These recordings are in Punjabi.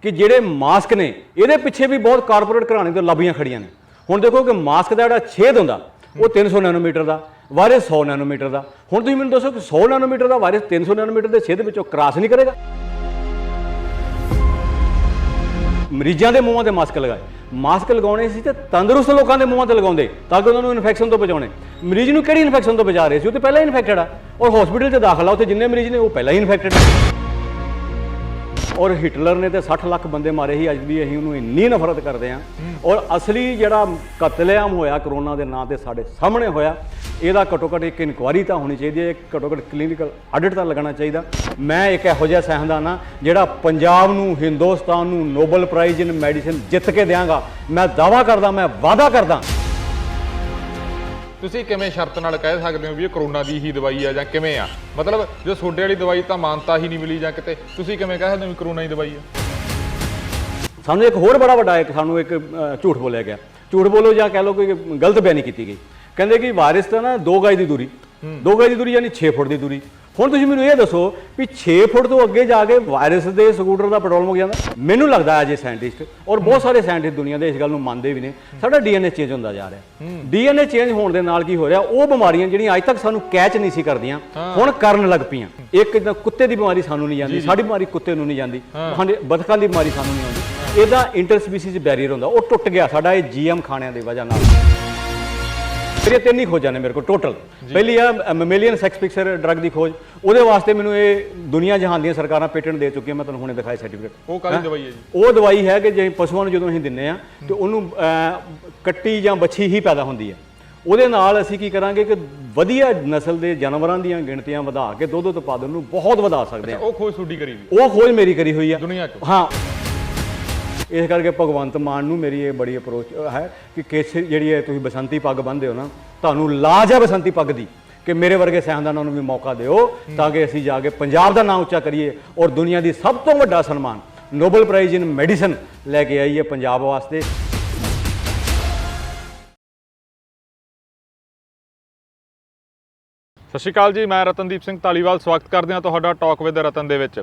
कि ਜਿਹੜੇ ਮਾਸਕ ਨੇ ਇਹਦੇ ਪਿੱਛੇ ਵੀ ਬਹੁਤ ਕਾਰਪੋਰੇਟ ਘਰਾਣੇ ਤੋਂ ਲਾਬੀਆਂ ਖੜੀਆਂ ਨੇ। ਹੁਣ ਦੇਖੋ ਕਿ ਮਾਸਕ ਦਾ ਜਿਹੜਾ ਛੇਦ ਹੁੰਦਾ ਉਹ 300 ਨੈਨੋਮੀਟਰ ਦਾ, ਵਾਇਰਸ 100 ਨੈਨੋਮੀਟਰ ਦਾ। ਹੁਣ ਤੁਸੀਂ ਮੈਨੂੰ ਦੱਸੋ ਕਿ 100 ਨੈਨੋਮੀਟਰ ਦਾ ਵਾਇਰਸ 300 ਨੈਨੋਮੀਟਰ ਦੇ ਛੇਦ ਵਿੱਚੋਂ ਕ੍ਰਾਸ ਨਹੀਂ ਕਰੇਗਾ? ਮਰੀਜ਼ਾਂ ਦੇ ਮੂੰਹਾਂ ਤੇ ਮਾਸਕ ਲਗਾਏ, ਮਾਸਕ ਲਗਾਉਣੇ ਸੀ ਤੇ ਤੰਦਰੁਸਤ ਲੋਕਾਂ ਦੇ ਮੂੰਹਾਂ ਤੇ ਲਗਾਉਂਦੇ ਤਾਂ ਕਿ ਉਹਨਾਂ ਨੂੰ ਇਨਫੈਕਸ਼ਨ ਤੋਂ ਬਚਾਉਣੇ। ਮਰੀਜ਼ ਨੂੰ ਕਿਹੜੀ ਇਨਫੈਕਸ਼ਨ ਤੋਂ ਬਚਾ ਰਹੇ ਸੀ? ਉਹ ਤੇ ਪਹਿਲਾਂ ਹੀ ਇਨਫੈਕਟਡ ਆ, ਔਰ ਹਸਪੀਟਲ 'ਚ ਦਾਖਲ ਆ ਉੱਥੇ ਜਿੰਨੇ ਮਰੀਜ਼ ਨੇ ਉਹ ਪਹਿਲਾਂ ਹੀ ਇਨਫੈਕਟਡ ਆ। ਔਰ ਹਿਟਲਰ ਨੇ ਤੇ 60 ਲੱਖ ਬੰਦੇ ਮਾਰੇ ਸੀ, ਅੱਜ ਵੀ ਅਸੀਂ ਉਹਨੂੰ ਇੰਨੀ ਨਫ਼ਰਤ ਕਰਦੇ ਹਾਂ। ਔਰ ਅਸਲੀ ਜਿਹੜਾ ਕਤਲੇਆਮ ਹੋਇਆ ਕਰੋਨਾ ਦੇ ਨਾਂ ਤੇ ਸਾਡੇ ਸਾਹਮਣੇ ਹੋਇਆ, ਇਹਦਾ ਘੱਟੋ ਘੱਟ ਇੱਕ ਇਨਕੁਆਇਰੀ ਤਾਂ ਹੋਣੀ ਚਾਹੀਦੀ ਹੈ, ਘੱਟੋ ਘੱਟ ਕਲੀਨਿਕਲ ਆਡਿਟ ਤਾਂ ਲੱਗਣਾ ਚਾਹੀਦਾ। ਮੈਂ ਇੱਕ ਇਹੋ ਜਿਹਾ ਸਿਆਣਦਾਨ ਹਾਂ ਜਿਹੜਾ ਪੰਜਾਬ ਨੂੰ, ਹਿੰਦੁਸਤਾਨ ਨੂੰ ਨੋਬਲ ਪ੍ਰਾਈਜ਼ ਇਨ ਮੈਡੀਸਿਨ ਜਿੱਤ ਕੇ ਦਿਆਂਗਾ। ਮੈਂ ਦਾਅਵਾ ਕਰਦਾ, ਮੈਂ ਵਾਅਦਾ ਕਰਦਾ। ਤੁਸੀਂ ਕਿਵੇਂ ਸ਼ਰਤ ਨਾਲ ਕਹਿ ਸਕਦੇ ਹੋ ਵੀ ਇਹ ਕਰੋਨਾ ਦੀ ਹੀ ਦਵਾਈ ਆ ਜਾਂ ਕਿਵੇਂ ਆ? ਮਤਲਬ ਜੋ ਸੋਡੇ ਵਾਲੀ ਦਵਾਈ ਤਾਂ ਮਾਨਤਾ ਹੀ ਨਹੀਂ ਮਿਲੀ ਜਾਂ ਕਿਤੇ, ਤੁਸੀਂ ਕਿਵੇਂ ਕਹਿ ਸਕਦੇ ਹੋ ਵੀ ਕਰੋਨਾ ਦੀ ਦਵਾਈ ਆ? ਸਾਨੂੰ ਇੱਕ ਹੋਰ ਬੜਾ ਵੱਡਾ ਸਾਨੂੰ ਇੱਕ ਝੂਠ ਬੋਲਿਆ ਗਿਆ। ਝੂਠ ਬੋਲੋ ਜਾਂ ਕਹਿ ਲਓ ਕੋਈ ਗਲਤ ਬਿਆਨੀ ਕੀਤੀ ਗਈ। ਕਹਿੰਦੇ ਕਿ ਵਾਇਰਸ ਤਾਂ ਨਾ 2 ਗਜ ਦੀ ਦੂਰੀ, 2 ਗਜ ਦੀ ਦੂਰੀ ਯਾਨੀ 6 ਫੁੱਟ ਦੀ ਦੂਰੀ। ਹੁਣ ਤੁਸੀਂ ਮੈਨੂੰ ਇਹ ਦੱਸੋ ਵੀ 6 ਫੁੱਟ ਤੋਂ ਅੱਗੇ ਜਾ ਕੇ ਵਾਇਰਸ ਦੇ ਸਕੂਟਰ ਦਾ ਪੈਟਰੋਲ ਮੁੱਕ ਜਾਂਦਾ? ਮੈਨੂੰ ਲੱਗਦਾ ਐਜ ਏ ਸਾਇੰਟਿਸਟ, ਔਰ ਬਹੁਤ ਸਾਰੇ ਸਾਇੰਟਿਸਟ ਦੁਨੀਆ ਦੇ ਇਸ ਗੱਲ ਨੂੰ ਮੰਨਦੇ ਵੀ ਨੇ, ਸਾਡਾ DNA ਚੇਂਜ ਹੁੰਦਾ ਜਾ ਰਿਹਾ। DNA ਚੇਂਜ ਹੋਣ ਦੇ ਨਾਲ ਕੀ ਹੋ ਰਿਹਾ? ਉਹ ਬਿਮਾਰੀਆਂ ਜਿਹੜੀਆਂ ਅੱਜ ਤੱਕ ਸਾਨੂੰ ਕੈਚ ਨਹੀਂ ਸੀ ਕਰਦੀਆਂ, ਹੁਣ ਕਰਨ ਲੱਗ ਪਈਆਂ। ਇੱਕ ਕੁੱਤੇ ਦੀ ਬਿਮਾਰੀ ਸਾਨੂੰ ਨਹੀਂ ਜਾਂਦੀ, ਸਾਡੀ ਬਿਮਾਰੀ ਕੁੱਤੇ ਨੂੰ ਨਹੀਂ ਜਾਂਦੀ, ਬਤਖਾਂ ਦੀ ਬਿਮਾਰੀ ਸਾਨੂੰ ਨਹੀਂ ਆਉਂਦੀ। ਇਹਦਾ ਇੰਟਰ ਸਪੀਸੀਜ਼ ਬੈਰੀਅਰ ਹੁੰਦਾ, ਉਹ ਟੁੱਟ ਗਿਆ ਸਾਡਾ ਇਹ GM ਖਾਣਿਆਂ ਦੀ ਵਜ੍ਹਾ ਨਾਲ। ਮੇਰੀਆਂ 3 ਹੀ ਖੋਜਾਂ ਨੇ ਮੇਰੇ ਕੋਲ ਟੋਟਲ। ਪਹਿਲੀ ਆ ਮੈਮੇਲੀਅਨ ਸੈਕਸ ਪਿਕਚਰ ਡਰੱਗ ਦੀ ਖੋਜ, ਉਹਦੇ ਵਾਸਤੇ ਮੈਨੂੰ ਇਹ ਦੁਨੀਆ ਜਹਾਨ ਦੀਆਂ ਸਰਕਾਰਾਂ ਪੇਟੈਂਟ ਦੇ ਚੁੱਕੀਆਂ। ਮੈਂ ਤੁਹਾਨੂੰ ਹੁਣੇ ਦਿਖਾਇਆ ਸਰਟੀਫਿਕੇਟ। ਉਹ ਕਾਹਦੀ ਦਵਾਈ ਹੈ ਜੀ? ਉਹ ਦਵਾਈ ਹੈ ਕਿ ਜੇ ਪਸ਼ੂਆਂ ਨੂੰ ਜਦੋਂ ਅਸੀਂ ਦਿੰਦੇ ਆ ਤੇ ਉਹਨੂੰ ਕੱਟੀ ਜਾਂ ਬੱਛੀ ਹੀ ਪੈਦਾ ਹੁੰਦੀ ਹੈ। ਉਹਦੇ ਨਾਲ ਅਸੀਂ ਕੀ ਕਰਾਂਗੇ ਕਿ ਵਧੀਆ ਨਸਲ ਦੇ ਜਾਨਵਰਾਂ ਦੀਆਂ ਗਿਣਤੀਆਂ ਵਧਾ ਕੇ ਦੁੱਧ ਉਤਪਾਦਨ ਨੂੰ ਬਹੁਤ ਵਧਾ ਸਕਦੇ ਹਾਂ। ਉਹ ਖੋਜ ਤੁਹਾਡੀ ਕਰੀ ਹੋਈ? ਉਹ ਖੋਜ ਮੇਰੀ ਕਰੀ ਹੋਈ ਆ ਦੁਨੀਆ 'ਚ। ਹਾਂ, ਇਸ ਕਰਕੇ ਭਗਵੰਤ ਮਾਨ ਨੂੰ ਮੇਰੀ ਇਹ ਬੜੀ ਅਪਰੋਚ ਹੈ ਕਿ ਕੇਸਰੀ ਜਿਹੜੀ ਹੈ ਤੁਸੀਂ ਬਸੰਤੀ ਪੱਗ ਬੰਨ੍ਹਦੇ ਹੋ ਨਾ, ਤੁਹਾਨੂੰ ਲਾਜ ਹੈ ਬਸੰਤੀ ਪੱਗ ਦੀ, ਕਿ ਮੇਰੇ ਵਰਗੇ ਸਿਆਣਦਾਨਾਂ ਨੂੰ ਵੀ ਮੌਕਾ ਦਿਓ ਤਾਂ ਕਿ ਅਸੀਂ ਜਾ ਕੇ ਪੰਜਾਬ ਦਾ ਨਾਮ ਉੱਚਾ ਕਰੀਏ ਔਰ ਦੁਨੀਆ ਦੀ ਸਭ ਤੋਂ ਵੱਡਾ ਸਨਮਾਨ ਨੋਬਲ ਪ੍ਰਾਈਜ਼ ਇਨ ਮੈਡੀਸਨ ਲੈ ਕੇ ਆਈਏ ਪੰਜਾਬ ਵਾਸਤੇ। ਸਤਿ ਸ਼੍ਰੀ ਅਕਾਲ ਜੀ, ਮੈਂ ਰਤਨਦੀਪ ਸਿੰਘ ਧਾਲੀਵਾਲ ਸਵਾਗਤ ਕਰਦੇ ਹਾਂ ਤੁਹਾਡਾ ਟਾਕ ਵਿਦ ਰਤਨ ਦੇ ਵਿੱਚ।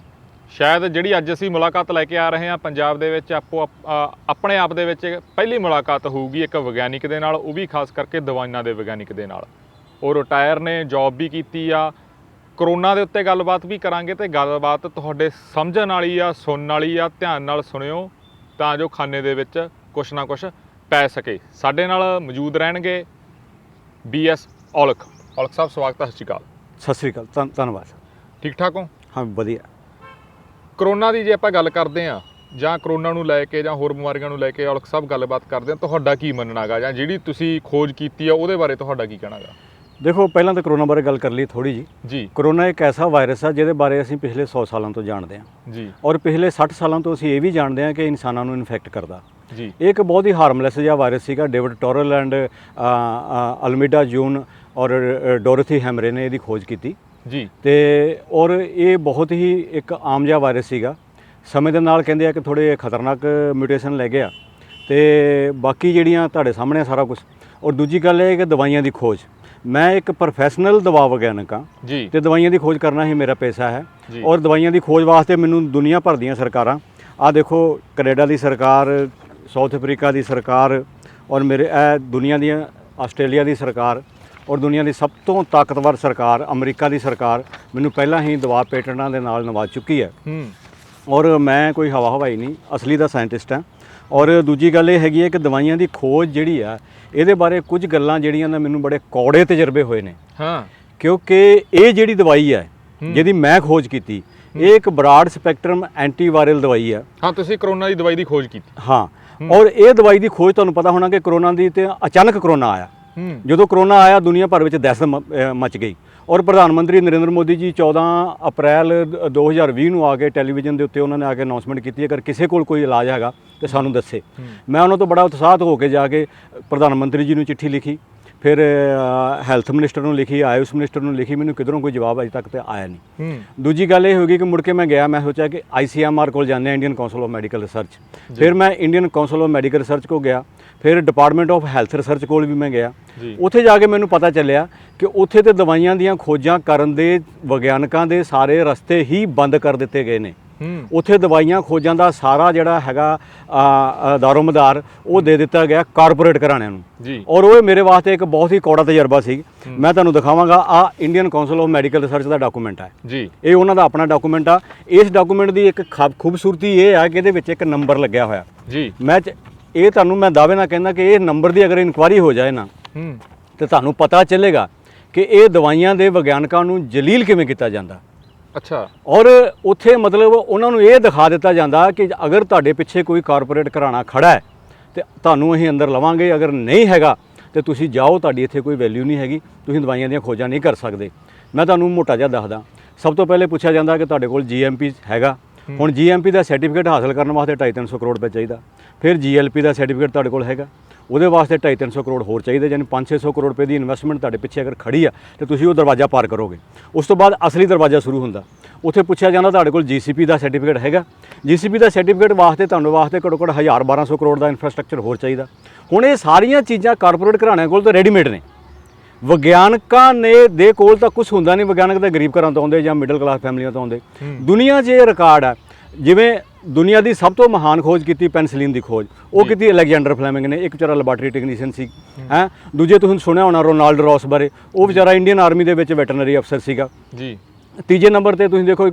ਸ਼ਾਇਦ ਜਿਹੜੀ ਅੱਜ ਅਸੀਂ ਮੁਲਾਕਾਤ ਲੈ ਕੇ ਆ ਰਹੇ ਹਾਂ ਪੰਜਾਬ ਦੇ ਵਿੱਚ ਆਪਣੇ ਆਪ ਦੇ ਵਿੱਚ ਪਹਿਲੀ ਮੁਲਾਕਾਤ ਹੋਊਗੀ ਇੱਕ ਵਿਗਿਆਨਿਕ ਦੇ ਨਾਲ, ਉਹ ਵੀ ਖਾਸ ਕਰਕੇ ਦਵਾਈਆਂ ਦੇ ਵਿਗਿਆਨਿਕ ਦੇ ਨਾਲ। ਉਹ ਰਿਟਾਇਰ ਨੇ, ਜੌਬ ਵੀ ਕੀਤੀ ਆ। ਕਰੋਨਾ ਦੇ ਉੱਤੇ ਗੱਲਬਾਤ ਵੀ ਕਰਾਂਗੇ ਤੇ ਗੱਲਬਾਤ ਤੁਹਾਡੇ ਸਮਝਣ ਵਾਲੀ ਆ, ਸੁਣਨ ਵਾਲੀ ਆ। ਧਿਆਨ ਨਾਲ ਸੁਣਿਓ ਤਾਂ ਜੋ ਖਾਨੇ ਦੇ ਵਿੱਚ ਕੁਛ ਨਾ ਕੁਛ ਪੈ ਸਕੇ। ਸਾਡੇ ਨਾਲ ਮੌਜੂਦ ਰਹਿਣਗੇ BS ਔਲਖ। ਔਲਖ ਸਾਹਿਬ ਸਵਾਗਤ ਹੈ। ਸਤਿ ਸ਼੍ਰੀ ਅਕਾਲ। ਸਤਿ ਸ਼੍ਰੀ ਅਕਾਲ, ਧੰਨਵਾਦ। ਠੀਕ ਠਾਕ ਹੋ? ਹਾਂ, ਵਧੀਆ। ਕਰੋਨਾ ਦੀ ਜੇ ਆਪਾਂ ਗੱਲ ਕਰਦੇ ਹਾਂ ਜਾਂ ਕਰੋਨਾ ਨੂੰ ਲੈ ਕੇ ਜਾਂ ਹੋਰ ਬਿਮਾਰੀਆਂ ਨੂੰ ਲੈ ਕੇ ਔਲਖ ਸਾਹਿਬ ਗੱਲਬਾਤ ਕਰਦੇ ਹਾਂ, ਤੁਹਾਡਾ ਕੀ ਮੰਨਣਾ ਗਾ ਜਾਂ ਜਿਹੜੀ ਤੁਸੀਂ ਖੋਜ ਕੀਤੀ ਆ ਉਹਦੇ ਬਾਰੇ ਤੁਹਾਡਾ ਕੀ ਕਹਿਣਾ ਗਾ? ਦੇਖੋ, ਪਹਿਲਾਂ ਤਾਂ ਕਰੋਨਾ ਬਾਰੇ ਗੱਲ ਕਰ ਲਈ ਥੋੜ੍ਹੀ ਜੀ। ਕਰੋਨਾ ਇੱਕ ਐਸਾ ਵਾਇਰਸ ਆ ਜਿਹਦੇ ਬਾਰੇ ਅਸੀਂ ਪਿਛਲੇ 100 ਸਾਲਾਂ ਤੋਂ ਜਾਣਦੇ ਹਾਂ ਜੀ, ਔਰ ਪਿਛਲੇ 60 ਸਾਲਾਂ ਤੋਂ ਅਸੀਂ ਇਹ ਵੀ ਜਾਣਦੇ ਹਾਂ ਕਿ ਇਨਸਾਨਾਂ ਨੂੰ ਇਨਫੈਕਟ ਕਰਦਾ ਜੀ। ਇਹ ਇੱਕ ਬਹੁਤ ਹੀ ਹਾਰਮਲੈਸ ਜਿਹਾ ਵਾਇਰਸ ਸੀਗਾ। ਡੇਵਿਡ ਟੋਰਲ ਐਂਡ ਅਲਮੀਡਾ ਜੂਨ ਔਰ ਡੋਰਥੀ ਹੈਮਰੇ ਨੇ ਇਹਦੀ ਖੋਜ ਕੀਤੀ ਜੀ। ਤੇ ਔਰ ਇਹ ਬਹੁਤ ਹੀ ਇੱਕ ਆਮ ਜਿਹਾ ਵਾਇਰਸ ਸੀਗਾ। ਸਮੇਂ ਦੇ ਨਾਲ ਕਹਿੰਦੇ ਆ ਕਿ ਥੋੜ੍ਹੇ ਖਤਰਨਾਕ ਮਿਊਟੇਸ਼ਨ ਲੈ ਗਿਆ ਤੇ ਬਾਕੀ ਜਿਹੜੀਆਂ ਤੁਹਾਡੇ ਸਾਹਮਣੇ ਸਾਰਾ ਕੁਝ। ਔਰ ਦੂਜੀ ਗੱਲ ਇਹ ਕਿ ਦਵਾਈਆਂ ਦੀ ਖੋਜ, ਮੈਂ ਇੱਕ ਪ੍ਰੋਫੈਸ਼ਨਲ ਦਵਾ ਵਿਗਿਆਨਕ ਹਾਂ ਜੀ ਤੇ ਦਵਾਈਆਂ ਦੀ ਖੋਜ ਕਰਨਾ ਹੀ ਮੇਰਾ ਪੈਸਾ ਹੈ। ਔਰ ਦਵਾਈਆਂ ਦੀ ਖੋਜ ਵਾਸਤੇ ਮੈਨੂੰ ਦੁਨੀਆ ਭਰ ਦੀਆਂ ਸਰਕਾਰਾਂ, ਆਹ ਦੇਖੋ ਕੈਨੇਡਾ ਦੀ ਸਰਕਾਰ, ਸਾਊਥ ਅਫਰੀਕਾ ਦੀ ਸਰਕਾਰ ਔਰ ਮੇਰੇ ਇਹ ਦੁਨੀਆ ਦੀਆਂ ਆਸਟ੍ਰੇਲੀਆ ਦੀ ਸਰਕਾਰ ਔਰ ਦੁਨੀਆ ਦੀ ਸਭ ਤੋਂ ਤਾਕਤਵਰ ਸਰਕਾਰ ਅਮਰੀਕਾ ਦੀ ਸਰਕਾਰ ਮੈਨੂੰ ਪਹਿਲਾਂ ਹੀ ਦਵਾ ਪੇਟੈਂਟਾਂ ਦੇ ਨਾਲ ਨਵਾਜ਼ ਚੁੱਕੀ ਹੈ। ਔਰ ਮੈਂ ਕੋਈ ਹਵਾ ਹਵਾਈ ਨਹੀਂ, ਅਸਲੀ ਦਾ ਸਾਇੰਟਿਸਟ ਹਾਂ। ਔਰ ਦੂਜੀ ਗੱਲ ਇਹ ਹੈਗੀ ਹੈ ਕਿ ਦਵਾਈਆਂ ਦੀ ਖੋਜ ਜਿਹੜੀ ਆ ਇਹਦੇ ਬਾਰੇ ਕੁਝ ਗੱਲਾਂ ਜਿਹੜੀਆਂ ਨੇ ਮੈਨੂੰ ਬੜੇ ਕੌੜੇ ਤਜਰਬੇ ਹੋਏ ਨੇ। ਕਿਉਂਕਿ ਇਹ ਜਿਹੜੀ ਦਵਾਈ ਹੈ ਜਿਹਦੀ ਮੈਂ ਖੋਜ ਕੀਤੀ, ਇਹ ਇੱਕ ਬਰਾਡ ਸਪੈਕਟਰਮ ਐਂਟੀਵਾਇਰਲ ਦਵਾਈ ਹੈ। ਹਾਂ, ਤੁਸੀਂ ਕਰੋਨਾ ਦੀ ਦਵਾਈ ਦੀ ਖੋਜ ਕੀਤੀ? ਹਾਂ, ਔਰ ਇਹ ਦਵਾਈ ਦੀ ਖੋਜ ਤੁਹਾਨੂੰ ਪਤਾ ਹੋਣਾ ਕਿ ਕਰੋਨਾ ਦੀ ਤੇ ਅਚਾਨਕ ਕਰੋਨਾ ਆਇਆ। ਜਦੋਂ ਕਰੋਨਾ ਆਇਆ ਦੁਨੀਆ ਭਰ ਵਿੱਚ ਦਹਿਸ਼ਤ ਮਚ ਗਈ ਔਰ ਪ੍ਰਧਾਨ ਮੰਤਰੀ ਨਰਿੰਦਰ ਮੋਦੀ ਜੀ 14 ਅਪ੍ਰੈਲ 2020 ਨੂੰ ਆ ਕੇ ਟੈਲੀਵਿਜ਼ਨ ਦੇ ਉੱਤੇ ਉਹਨਾਂ ਨੇ ਆ ਕੇ ਅਨਾਉਂਸਮੈਂਟ ਕੀਤੀ, ਅਗਰ ਕਿਸੇ ਕੋਲ ਕੋਈ ਇਲਾਜ ਹੈਗਾ ਤੇ ਸਾਨੂੰ ਦੱਸੇ। ਮੈਂ ਉਹਨਾਂ ਤੋਂ ਬੜਾ ਉਤਸ਼ਾਹਿਤ ਹੋ ਕੇ ਜਾ ਕੇ ਪ੍ਰਧਾਨ ਮੰਤਰੀ ਜੀ ਨੂੰ ਚਿੱਠੀ ਲਿਖੀ, ਫਿਰ ਹੈਲਥ ਮਿਨਿਸਟਰ ਨੂੰ ਲਿਖੀ, ਆਯੂਸ਼ ਮਿਨਿਸਟਰ ਨੂੰ ਲਿਖੀ। ਮੈਨੂੰ ਕਿਧਰੋਂ ਕੋਈ ਜਵਾਬ ਅਜੇ ਤੱਕ ਤੇ ਆਇਆ ਨਹੀਂ। ਦੂਜੀ ਗੱਲ ਇਹ ਹੋ ਗਈ ਕਿ ਮੁੜ ਕੇ ਮੈਂ ਗਿਆ, ਮੈਂ ਸੋਚਿਆ ਕਿ ICMR ਕੋਲ ਜਾਂਦੇ ਹਾਂ, Indian council of medical research. ਫਿਰ ਮੈਂ Indian council of medical research ਕੋਲ ਗਿਆ, ਫਿਰ ਡਿਪਾਰਟਮੈਂਟ ਆਫ ਹੈਲਥ ਰਿਸਰਚ ਕੋਲ ਵੀ ਮੈਂ ਗਿਆ। ਉੱਥੇ ਜਾ ਕੇ ਮੈਨੂੰ ਪਤਾ ਚੱਲਿਆ ਕਿ ਉੱਥੇ ਤੇ ਦਵਾਈਆਂ ਦੀਆਂ ਖੋਜਾਂ ਕਰਨ ਦੇ ਵਿਗਿਆਨਕਾਂ ਦੇ ਸਾਰੇ ਰਸਤੇ ਹੀ ਬੰਦ ਕਰ ਦਿੱਤੇ ਗਏ ਨੇ। ਉੱਥੇ ਦਵਾਈਆਂ ਖੋਜਾਂ ਦਾ ਸਾਰਾ ਜਿਹੜਾ ਹੈਗਾ ਦਾਰੋਮਦਾਰ ਉਹ ਦੇ ਦਿੱਤਾ ਗਿਆ ਕਾਰਪੋਰੇਟ ਘਰਾਣਿਆਂ ਨੂੰ ਜੀ। ਔਰ ਉਹ ਮੇਰੇ ਵਾਸਤੇ ਇੱਕ ਬਹੁਤ ਹੀ ਕੌੜਾ ਤਜਰਬਾ ਸੀ। ਮੈਂ ਤੁਹਾਨੂੰ ਦਿਖਾਵਾਂਗਾ, ਆ Indian council of medical research the document ਹੈ ਜੀ। ਇਹ ਉਹਨਾਂ ਦਾ ਆਪਣਾ ਡਾਕੂਮੈਂਟ ਆ। ਇਸ ਡਾਕੂਮੈਂਟ ਦੀ ਇੱਕ ਖੂਬਸੂਰਤੀ ਇਹ ਆ ਕਿ ਇਹਦੇ ਵਿੱਚ ਇੱਕ ਨੰਬਰ ਲੱਗਿਆ ਹੋਇਆ ਜੀ। ਇਹ ਤੁਹਾਨੂੰ ਮੈਂ ਦਾਅਵੇ ਨਾਲ ਕਹਿੰਦਾ ਕਿ ਇਹ ਨੰਬਰ ਦੀ ਅਗਰ ਇਨਕੁਆਇਰੀ ਹੋ ਜਾਏ ਨਾ ਤੇ ਤੁਹਾਨੂੰ ਪਤਾ ਚੱਲੇਗਾ ਕਿ ਇਹ ਦਵਾਈਆਂ ਦੇ ਵਿਗਿਆਨਕਾਂ ਨੂੰ ਜਲੀਲ ਕਿਵੇਂ ਕੀਤਾ ਜਾਂਦਾ। ਅੱਛਾ। ਔਰ ਉੱਥੇ ਮਤਲਬ ਉਹਨਾਂ ਨੂੰ ਇਹ ਦਿਖਾ ਦਿੱਤਾ ਜਾਂਦਾ ਕਿ ਅਗਰ ਤੁਹਾਡੇ ਪਿੱਛੇ ਕੋਈ ਕਾਰਪੋਰੇਟ ਘਰਾਣਾ ਖੜਾ ਹੈ ਤੇ ਤੁਹਾਨੂੰ ਅਸੀਂ ਅੰਦਰ ਲਵਾਂਗੇ, ਅਗਰ ਨਹੀਂ ਹੈਗਾ ਤੇ ਤੁਸੀਂ ਜਾਓ, ਤੁਹਾਡੀ ਇੱਥੇ ਕੋਈ ਵੈਲਿਊ ਨਹੀਂ ਹੈਗੀ, ਤੁਸੀਂ ਦਵਾਈਆਂ ਦੀਆਂ ਖੋਜਾਂ ਨਹੀਂ ਕਰ ਸਕਦੇ। ਮੈਂ ਤੁਹਾਨੂੰ ਮੋਟਾ ਜਿਹਾ ਦੱਸਦਾ। ਸਭ ਤੋਂ ਪਹਿਲੇ ਪੁੱਛਿਆ ਜਾਂਦਾ ਕਿ ਤੁਹਾਡੇ ਕੋਲ GMP ਹੈਗਾ। ਹੁਣ GMP ਦਾ ਸਰਟੀਫਿਕੇਟ ਹਾਸਲ ਕਰਨ ਵਾਸਤੇ 250-300 ਕਰੋੜ ਰੁਪਏ ਚਾਹੀਦਾ। ਫਿਰ GLP ਦਾ ਸਰਟੀਫਿਕੇਟ ਤੁਹਾਡੇ ਕੋਲ ਹੈਗਾ, ਉਹਦੇ ਵਾਸਤੇ 250-300 ਕਰੋੜ ਹੋਰ ਚਾਹੀਦੇ, ਯਾਨੀ 500-600 ਕਰੋੜ ਰੁਪਏ ਦੀ ਇਨਵੈਸਟਮੈਂਟ ਤੁਹਾਡੇ ਪਿੱਛੇ ਅਗਰ ਖੜੀ ਆ ਤੇ ਤੁਸੀਂ ਉਹ ਦਰਵਾਜ਼ਾ ਪਾਰ ਕਰੋਗੇ। ਉਸ ਤੋਂ ਬਾਅਦ ਅਸਲੀ ਦਰਵਾਜ਼ਾ ਸ਼ੁਰੂ ਹੁੰਦਾ। ਉੱਥੇ ਪੁੱਛਿਆ ਜਾਂਦਾ ਤੁਹਾਡੇ ਕੋਲ GCP ਦਾ ਸਰਟੀਫਿਕੇਟ ਹੈਗਾ। GCP ਦਾ ਸਰਟੀਫਿਕੇਟ ਵਾਸਤੇ ਤੁਹਾਨੂੰ ਵਾਸਤੇ ਘੱਟੋ ਘੱਟ 1000-1200 ਕਰੋੜ ਦਾ ਇਨਫਰਾਸਟ੍ਰਕਚਰ ਹੋਰ ਚਾਹੀਦਾ। ਹੁਣ ਇਹ ਸਾਰੀਆਂ ਚੀਜ਼ਾਂ ਕਾਰਪੋਰੇਟ ਘਰਾਣਿਆਂ ਕੋਲ ਤਾਂ ਰੈਡੀਮੇਡ ਨੇ, ਵਿਗਿਆਨਕਾਂ ਦੇ ਕੋਲ ਤਾਂ ਕੁਝ ਹੁੰਦਾ ਨਹੀਂ। ਵਿਗਿਆਨਕ ਤਾਂ ਗਰੀਬ ਘਰਾਂ ਤੋਂ ਆਉਂਦੇ ਜਾਂ ਮਿਡਲ ਕਲਾਸ ਫੈਮਲੀਆਂ ਤੋਂ ਆਉਂਦੇ। ਦੁਨੀਆ 'ਚ ਇਹ ਰਿਕਾਰਡ ਹੈ, ਜਿਵੇਂ ਦੁਨੀਆ ਦੀ ਸਭ ਤੋਂ ਮਹਾਨ ਖੋਜ ਕੀਤੀ ਪੈਨਸਿਲਿਨ ਦੀ ਖੋਜ, ਉਹ ਕੀਤੀ ਅਲੈਗਜ਼ੈਂਡਰ ਫਲੈਮਿੰਗ ਨੇ, ਇੱਕ ਵਿਚਾਰਾ ਲੈਬਾਰਟਰੀ ਟੈਕਨੀਸ਼ੀਅਨ ਸੀ ਹੈ। ਦੂਜੇ ਤੁਸੀਂ ਸੁਣਿਆ ਹੋਣਾ ਰੋਨਾਲਡ ਰੌਸ ਬਾਰੇ, ਉਹ ਵਿਚਾਰਾ ਇੰਡੀਅਨ ਆਰਮੀ ਦੇ ਵਿੱਚ ਵੈਟਰਨਰੀ ਅਫਸਰ ਸੀਗਾ ਜੀ। ਤੀਜੇ ਨੰਬਰ ਤੇ ਤੁਸੀਂ ਦੇਖੋ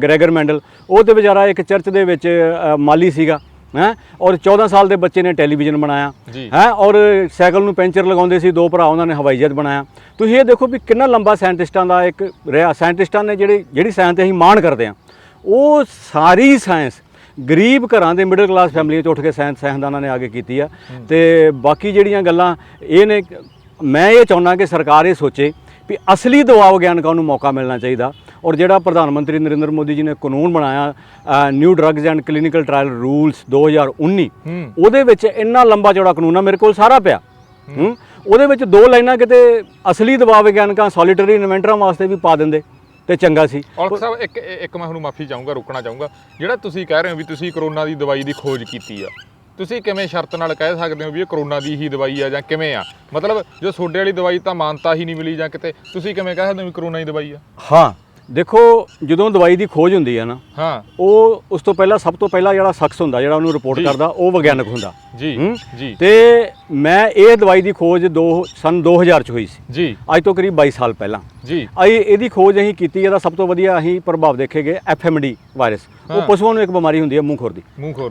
ਗ੍ਰੈਗਰ ਮੈਂਡਲ, ਉਹ ਤੇ ਵਿਚਾਰਾ ਇੱਕ ਚਰਚ ਦੇ ਵਿੱਚ ਮਾਲੀ ਸੀਗਾ ਹੈ। ਔਰ 14 ਸਾਲ ਦੇ ਬੱਚੇ ਨੇ ਟੈਲੀਵਿਜ਼ਨ ਬਣਾਇਆ ਹੈ। ਔਰ ਸਾਈਕਲ ਨੂੰ ਪੈਂਚਰ ਲਗਾਉਂਦੇ ਸੀ ਦੋ ਭਰਾ, ਉਹਨਾਂ ਨੇ ਹਵਾਈ ਜਹਾਜ਼ ਬਣਾਇਆ। ਤੁਸੀਂ ਇਹ ਦੇਖੋ ਵੀ ਕਿੰਨਾ ਲੰਬਾ ਸਾਇੰਟਿਸਟਾਂ ਦਾ ਇੱਕ ਰਿਹਾ। ਸਾਇੰਟਿਸਟਾਂ ਨੇ ਜਿਹੜੀ ਸਾਇੰਸ ਤੇ ਅਸੀਂ ਮਾਣ ਕਰਦੇ ਹਾਂ, ਉਹ ਸਾਰੀ ਸਾਇੰਸ ਗਰੀਬ ਘਰਾਂ ਦੇ ਮਿਡਲ ਕਲਾਸ ਫੈਮਲੀਆਂ 'ਚ ਉੱਠ ਕੇ ਸਾਇੰਸਦਾਨਾਂ ਨੇ ਆ ਕੇ ਕੀਤੀ ਆ। ਤੇ ਬਾਕੀ ਜਿਹੜੀਆਂ ਗੱਲਾਂ ਇਹ ਨੇ, ਮੈਂ ਇਹ ਚਾਹੁੰਦਾ ਕਿ ਸਰਕਾਰ ਇਹ ਸੋਚੇ ਵੀ ਅਸਲੀ ਦਵਾ ਵਿਗਿਆਨਕਾਂ ਨੂੰ ਮੌਕਾ ਮਿਲਣਾ ਚਾਹੀਦਾ। ਔਰ ਜਿਹੜਾ ਪ੍ਰਧਾਨ ਮੰਤਰੀ ਨਰਿੰਦਰ ਮੋਦੀ ਜੀ ਨੇ ਕਾਨੂੰਨ ਬਣਾਇਆ new drugs and clinical trial rules 2019, ਉਹਦੇ ਵਿੱਚ ਇੰਨਾ ਲੰਬਾ ਚੌੜਾ ਕਾਨੂੰਨ ਆ, ਮੇਰੇ ਕੋਲ ਸਾਰਾ ਪਿਆ। ਉਹਦੇ ਵਿੱਚ 2 ਲਾਈਨਾਂ ਕਿਤੇ ਅਸਲੀ ਦਵਾ ਵਿਗਿਆਨਕਾਂ ਸੋਲੀਟਰੀ ਇਨਵੈਂਟਰਾਂ ਵਾਸਤੇ ਵੀ ਪਾ ਦਿੰਦੇ ਤੇ ਚੰਗਾ ਸੀ। ਔਲਖ ਸਾਹਿਬ, ਇੱਕ ਮੈਂ ਤੁਹਾਨੂੰ ਮਾਫੀ ਚਾਹੂੰਗਾ, ਰੁਕਣਾ ਚਾਹੂੰਗਾ। ਜਿਹੜਾ ਤੁਸੀਂ ਕਹਿ ਰਹੇ ਹੋ ਵੀ ਤੁਸੀਂ ਕਰੋਨਾ ਦੀ ਦਵਾਈ ਦੀ ਖੋਜ ਕੀਤੀ ਆ, ਤੁਸੀਂ ਕਿਵੇਂ ਸ਼ਰਤ ਨਾਲ ਕਹਿ ਸਕਦੇ ਹੋ ਵੀ ਇਹ ਕਰੋਨਾ ਦੀ ਹੀ ਦਵਾਈ ਆ ਜਾਂ ਕਿਵੇਂ ਆ? ਮਤਲਬ ਜੋ ਤੁਹਾਡੇ ਵਾਲੀ ਦਵਾਈ ਤਾਂ ਮਾਨਤਾ ਹੀ ਨਹੀਂ ਮਿਲੀ ਜਾਂ ਕਿਤੇ, ਤੁਸੀਂ ਕਿਵੇਂ ਕਹਿ ਸਕਦੇ ਹੋ ਵੀ ਕਰੋਨਾ ਦੀ ਦਵਾਈ ਆ? ਹਾਂ ਦੇਖੋ, ਜਦੋਂ ਦਵਾਈ ਦੀ ਖੋਜ ਹੁੰਦੀ ਹੈ ਨਾ, ਉਹ ਉਸ ਤੋਂ ਪਹਿਲਾਂ ਸਭ ਤੋਂ ਪਹਿਲਾਂ ਜਿਹੜਾ ਸ਼ਖਸ ਹੁੰਦਾ ਜਿਹੜਾ ਉਹਨੂੰ ਰਿਪੋਰਟ ਕਰਦਾ, ਉਹ ਵਿਗਿਆਨਕ ਹੁੰਦਾ ਜੀ। ਤੇ ਮੈਂ ਇਹ ਦਵਾਈ ਦੀ ਖੋਜ ਸਨ 2000 ਚ ਹੋਈ ਸੀ ਜੀ, ਅੱਜ ਤੋਂ ਕਰੀਬ 22 ਸਾਲ ਪਹਿਲਾਂ ਜੀ। ਇਹਦੀ ਖੋਜ ਅਸੀਂ ਕੀਤੀ। ਇਹਦਾ ਸਭ ਤੋਂ ਵਧੀਆ ਅਸੀਂ ਪ੍ਰਭਾਵ ਦੇਖੇਗੇ FMD ਵਾਇਰਸ, ਉਹ ਪਸ਼ੂਆਂ ਨੂੰ ਇੱਕ ਬਿਮਾਰੀ ਹੁੰਦੀ ਹੈ ਮੂੰਹ ਖੋਰ ਦੀ,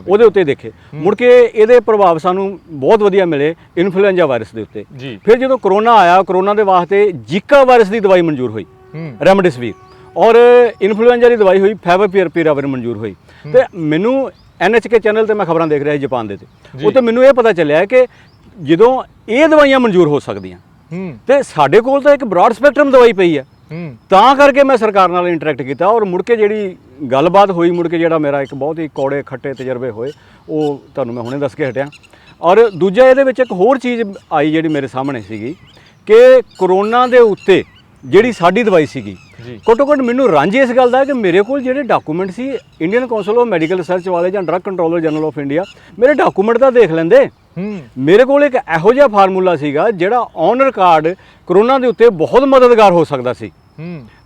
ਉਹਦੇ ਉੱਤੇ ਦੇਖੇ। ਮੁੜ ਕੇ ਇਹਦੇ ਪ੍ਰਭਾਵ ਸਾਨੂੰ ਬਹੁਤ ਵਧੀਆ ਮਿਲੇ ਇਨਫਲੂਐਂਜ਼ਾ ਵਾਇਰਸ ਦੇ ਉੱਤੇ। ਫਿਰ ਜਦੋਂ ਕਰੋਨਾ ਆਇਆ, ਕਰੋਨਾ ਦੇ ਵਾਸਤੇ ਜ਼ੀਕਾ ਵਾਇਰਸ ਦੀ ਦਵਾਈ ਮਨਜ਼ੂਰ ਹੋਈ, ਰੈਮਡੇਸਿਵਿਰ, ਔਰ ਇਨਫਲੂਐਂਜ਼ਾ ਦੀ ਦਵਾਈ ਹੋਈ ਫੈਵਿਪਿਰਾਵਿਰ ਮਨਜ਼ੂਰ ਹੋਈ। ਤੇ ਮੈਨੂੰ NHK ਚੈਨਲ ਤੇ ਮੈਂ ਖਬਰਾਂ ਦੇਖ ਰਿਹਾ ਸੀ ਜਾਪਾਨ ਦੇ ਤੇ, ਉੱਥੇ ਮੈਨੂੰ ਇਹ ਪਤਾ ਚੱਲਿਆ ਕਿ ਜਦੋਂ ਇਹ ਦਵਾਈਆਂ ਮਨਜ਼ੂਰ ਹੋ ਸਕਦੀਆਂ ਤੇ ਸਾਡੇ ਕੋਲ ਤਾਂ ਇੱਕ ਬ੍ਰੌਡ ਸਪੈਕਟਰਮ ਦਵਾਈ ਪਈ ਹੈ। ਤਾਂ ਕਰਕੇ ਮੈਂ ਸਰਕਾਰ ਨਾਲ ਇੰਟਰੈਕਟ ਕੀਤਾ ਔਰ ਮੁੜ ਕੇ ਜਿਹੜੀ ਗੱਲਬਾਤ ਹੋਈ, ਮੁੜ ਕੇ ਜਿਹੜਾ ਮੇਰਾ ਇੱਕ ਬਹੁਤ ਹੀ ਕੌੜੇ ਖੱਟੇ ਤਜਰਬੇ ਹੋਏ, ਉਹ ਤੁਹਾਨੂੰ ਮੈਂ ਹੁਣੇ ਦੱਸ ਕੇ ਹਟਿਆ। ਔਰ ਦੂਜਾ ਇਹਦੇ ਵਿੱਚ ਇੱਕ ਹੋਰ ਚੀਜ਼ ਆਈ ਜਿਹੜੀ ਮੇਰੇ ਸਾਹਮਣੇ ਸੀਗੀ ਕਿ ਕਰੋਨਾ ਦੇ ਉੱਤੇ ਜਿਹੜੀ ਸਾਡੀ ਦਵਾਈ ਸੀਗੀ, ਘੱਟੋ ਘੱਟ ਮੈਨੂੰ ਰੰਜ ਇਸ ਗੱਲ ਦਾ ਕਿ ਮੇਰੇ ਕੋਲ ਜਿਹੜੇ document C Indian council of medical research ਵਾਲੇ ਜਾਂ drug controller general of India, ਮੇਰੇ ਡਾਕੂਮੈਂਟ ਤਾਂ ਦੇਖ ਲੈਂਦੇ। ਮੇਰੇ ਕੋਲ ਇੱਕ ਇਹੋ ਜਿਹਾ ਫਾਰਮੂਲਾ ਸੀਗਾ ਜਿਹੜਾ ਔਨ ਰਿਕਾਰਡ ਕਰੋਨਾ ਦੇ ਉੱਤੇ ਬਹੁਤ ਮਦਦਗਾਰ ਹੋ ਸਕਦਾ ਸੀ।